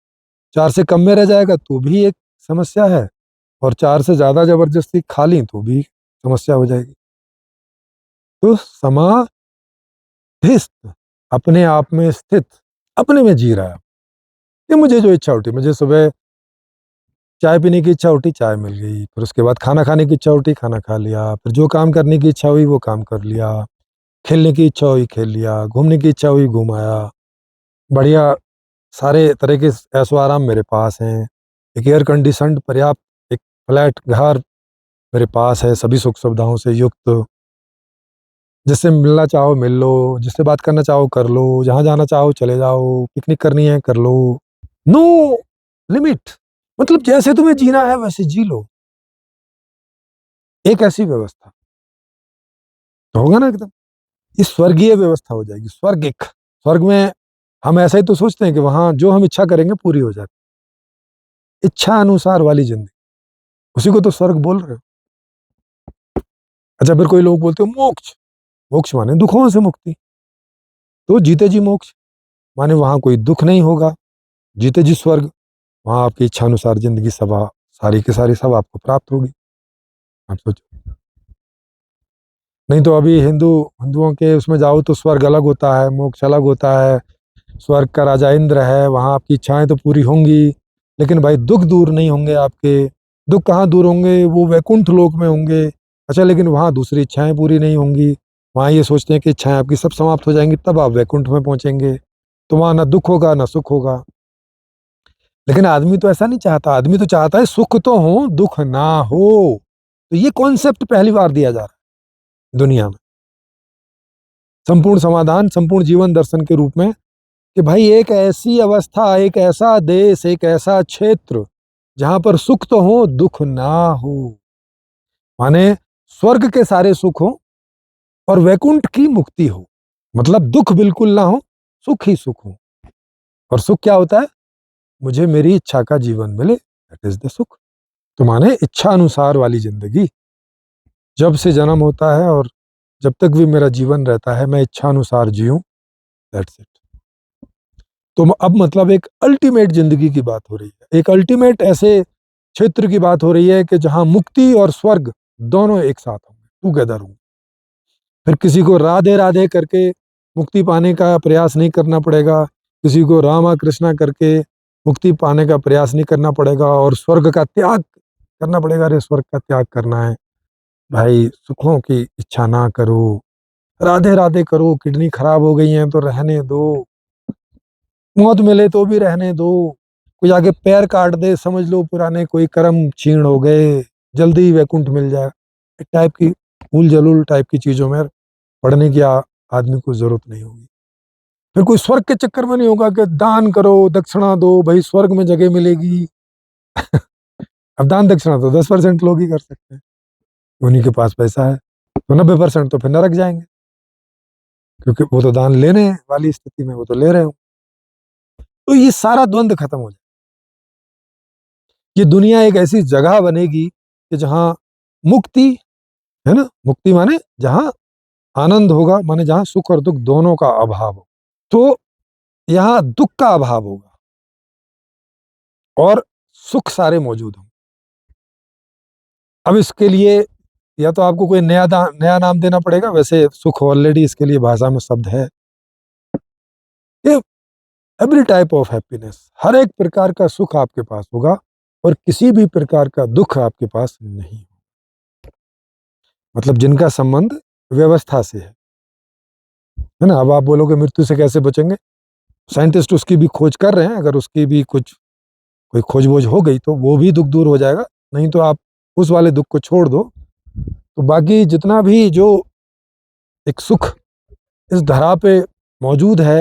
4 से कम में रह जाएगा तो भी एक समस्या है, और 4 से ज्यादा जबरदस्ती खा ली तो भी समस्या हो जाएगी। तो समाधिस्थ, अपने आप में स्थित, अपने में जी रहा है। ये मुझे जो इच्छा उठी, मुझे सुबह चाय पीने की इच्छा उठी, चाय मिल गई, फिर उसके बाद खाना खाने की इच्छा उठी, खाना खा लिया, फिर जो काम करने की इच्छा हुई वो काम कर लिया, खेलने की इच्छा हुई खेल लिया, घूमने की इच्छा हुई घूम आया। बढ़िया सारे तरह के ऐशो आराम मेरे पास हैं, एक एयर कंडीशनड पर्याप्त एक फ्लैट घर मेरे पास है, सभी सुख सुविधाओं से युक्त। जिससे मिलना चाहो मिल लो, जिससे बात करना चाहो कर लो, जहाँ जाना चाहो चले जाओ, पिकनिक करनी है कर लो, नो लिमिट। मतलब जैसे तुम्हें जीना है वैसे जी लो, एक ऐसी व्यवस्था तो होगा ना एकदम। ये स्वर्गीय व्यवस्था हो जाएगी, स्वर्गिक। स्वर्ग में हम ऐसा ही तो सोचते हैं कि वहां जो हम इच्छा करेंगे पूरी हो जाती, इच्छा अनुसार वाली जिंदगी, उसी को तो स्वर्ग बोल रहे हो। अच्छा, फिर कोई लोग बोलते हो मोक्ष, मोक्ष माने दुखों से मुक्ति। तो जीते जी मोक्ष माने वहां कोई दुख नहीं होगा, जीते जी स्वर्ग, वहां आपकी इच्छा अनुसार जिंदगी सब सारी की सारी सब आपको प्राप्त होगी। आप सोचो, नहीं तो अभी हिंदुओं के उसमें जाओ तो स्वर्ग अलग होता है, मोक्ष अलग होता है। स्वर्ग का राजा इंद्र है, वहां आपकी इच्छाएं तो पूरी होंगी, लेकिन भाई दुख दूर नहीं होंगे आपके। दुख कहाँ दूर होंगे, वो वैकुंठ लोक में होंगे। अच्छा, लेकिन वहां दूसरी इच्छाएं पूरी नहीं होंगी। वहां ये सोचते हैं कि इच्छाएं आपकी सब समाप्त हो जाएंगी तब आप वैकुंठ में पहुंचेंगे, तो वहां ना दुख होगा ना सुख होगा। लेकिन आदमी तो ऐसा नहीं चाहता, आदमी तो चाहता है सुख तो हो दुख ना हो। तो ये कॉन्सेप्ट पहली बार दिया जा रहा है दुनिया में, संपूर्ण समाधान, संपूर्ण जीवन दर्शन के रूप में, कि भाई एक ऐसी अवस्था, एक ऐसा देश, एक ऐसा क्षेत्र जहां पर सुख तो हो दुख ना हो। माने स्वर्ग के सारे सुख हो और वैकुंठ की मुक्ति हो, मतलब दुख बिल्कुल ना हो, सुख ही सुख हो। और सुख क्या होता है, मुझे मेरी इच्छा का जीवन मिले, दैट इज द सुख। तो माने इच्छा अनुसार वाली जिंदगी, जब से जन्म होता है और जब तक भी मेरा जीवन रहता है मैं इच्छा अनुसार जीऊं, दैट्स इट। तो अब मतलब एक अल्टीमेट जिंदगी की बात हो रही है, एक अल्टीमेट ऐसे क्षेत्र की बात हो रही है कि जहां मुक्ति और स्वर्ग दोनों एक साथ होंगे, टुगेदर होंगे। फिर किसी को राधे राधे करके मुक्ति पाने का प्रयास नहीं करना पड़ेगा, किसी को रामा कृष्णा करके मुक्ति पाने का प्रयास नहीं करना पड़ेगा और स्वर्ग का त्याग करना पड़ेगा। अरे स्वर्ग का त्याग करना है भाई, सुखों की इच्छा ना करो, राधे राधे करो, किडनी खराब हो गई है तो रहने दो, मौत मिले तो भी रहने दो, कोई आगे पैर काट दे समझ लो पुराने कोई कर्म क्षीण हो गए, जल्दी ही वैकुंठ मिल जाए, इस टाइप की उल जलूल टाइप की चीजों में पढ़ने की आदमी को जरूरत नहीं होगी। फिर कोई स्वर्ग के चक्कर में नहीं होगा कि दान करो दक्षिणा दो भाई स्वर्ग में जगह मिलेगी। अब दान दक्षिणा तो 10% लोग ही कर सकते हैं, उन्हीं के पास पैसा है, तो 90% तो फिर नरक जाएंगे, क्योंकि वो तो दान लेने वाली स्थिति में वो तो ले रहे हो। तो ये सारा द्वंद खत्म हो जाए, ये दुनिया एक ऐसी जगह बनेगी कि जहां मुक्ति है ना, मुक्ति माने जहां आनंद होगा, माने जहां सुख और दुख दोनों का अभाव हो, तो यहाँ दुख का अभाव होगा और सुख सारे मौजूद होंगे। अब इसके लिए या तो आपको कोई नया नाम देना पड़ेगा, वैसे सुख ऑलरेडी इसके लिए भाषा में शब्द है, ये एवरी टाइप ऑफ हैप्पीनेस, हर एक प्रकार का सुख आपके पास होगा और किसी भी प्रकार का दुख आपके पास नहीं, मतलब जिनका संबंध व्यवस्था से है ना। अब आप बोलोगे मृत्यु से कैसे बचेंगे, साइंटिस्ट उसकी भी खोज कर रहे हैं, अगर उसकी भी कुछ कोई खोज वोज हो गई तो वो भी दुख दूर हो जाएगा, नहीं तो आप उस वाले दुख को छोड़ दो, तो बाकी जितना भी जो एक सुख इस धरा पे मौजूद है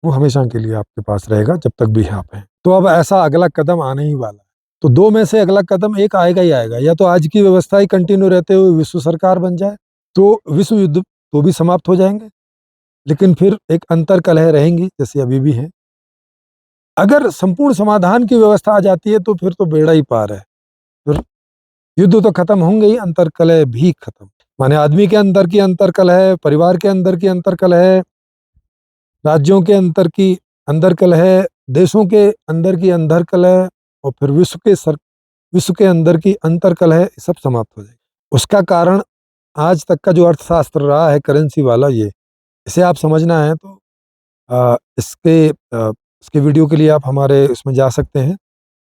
वो हमेशा के लिए आपके पास रहेगा जब तक भी आप हैं। तो अब ऐसा अगला कदम आने ही वाला है, तो दो में से अगला कदम एक आएगा ही आएगा, या तो आज की व्यवस्था ही कंटिन्यू रहते हुए विश्व सरकार बन जाए तो विश्व युद्ध तो भी समाप्त हो जाएंगे, लेकिन फिर एक अंतर कलह रहेंगी जैसे अभी भी है। अगर संपूर्ण समाधान की व्यवस्था आ जाती है तो फिर तो बेड़ा ही पार है, फिर युद्ध तो खत्म होंगे ही, अंतर कलह भी खत्म, माने आदमी के अंदर की अंतर कलह, परिवार के अंदर की अंतर कलह, राज्यों के अंदर कलह, देशों के अंदर की अंदर कलह, और फिर विश्व के अंदर की अंतर कलह सब समाप्त हो जाएगी। उसका कारण आज तक का जो अर्थशास्त्र रहा है करेंसी वाला, ये इसे आप समझना है तो इसके वीडियो के लिए आप हमारे इसमें जा सकते हैं,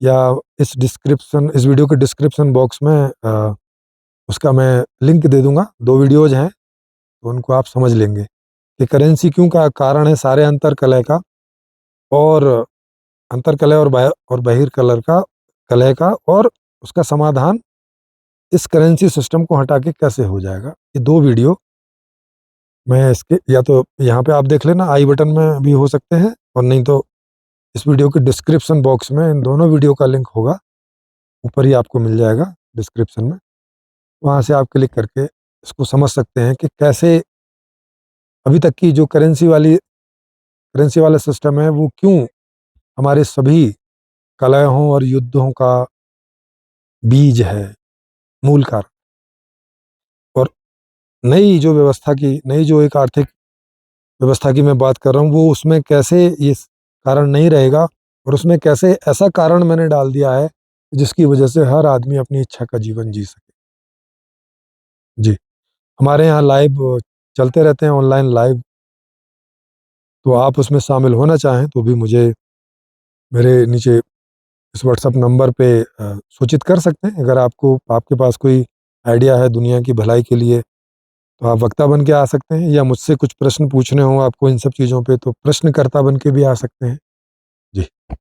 या इस वीडियो के डिस्क्रिप्शन बॉक्स में उसका मैं लिंक दे दूंगा, 2 वीडियोज हैं तो उनको आप समझ लेंगे कि करेंसी क्यों का कारण है सारे अंतर कलह का, और अंतर कलह और बहिर कलह का, और उसका समाधान इस करेंसी सिस्टम को हटा के कैसे हो जाएगा। ये 2 वीडियो मैं इसके या तो यहाँ पे आप देख लेना, आई बटन में भी हो सकते हैं, और नहीं तो इस वीडियो के डिस्क्रिप्शन बॉक्स में इन दोनों वीडियो का लिंक होगा, ऊपर ही आपको मिल जाएगा डिस्क्रिप्शन में, वहाँ से आप क्लिक करके इसको समझ सकते हैं कि कैसे अभी तक की जो करेंसी वाला सिस्टम है वो क्यों हमारे सभी कलहों और युद्धों का बीज है, मूल कारण। और नई जो एक आर्थिक व्यवस्था की मैं बात कर रहा हूँ, वो उसमें कैसे ये कारण नहीं रहेगा, और उसमें कैसे ऐसा कारण मैंने डाल दिया है जिसकी वजह से हर आदमी अपनी इच्छा का जीवन जी सके। जी, हमारे यहाँ लाइव चलते रहते हैं, ऑनलाइन लाइव, तो आप उसमें शामिल होना चाहें तो भी मुझे मेरे नीचे इस व्हाट्सएप नंबर पे सूचित कर सकते हैं। अगर आपके पास कोई आइडिया है दुनिया की भलाई के लिए तो आप वक्ता बन के आ सकते हैं, या मुझसे कुछ प्रश्न पूछने हो आपको इन सब चीज़ों पे तो प्रश्नकर्ता बन के भी आ सकते हैं।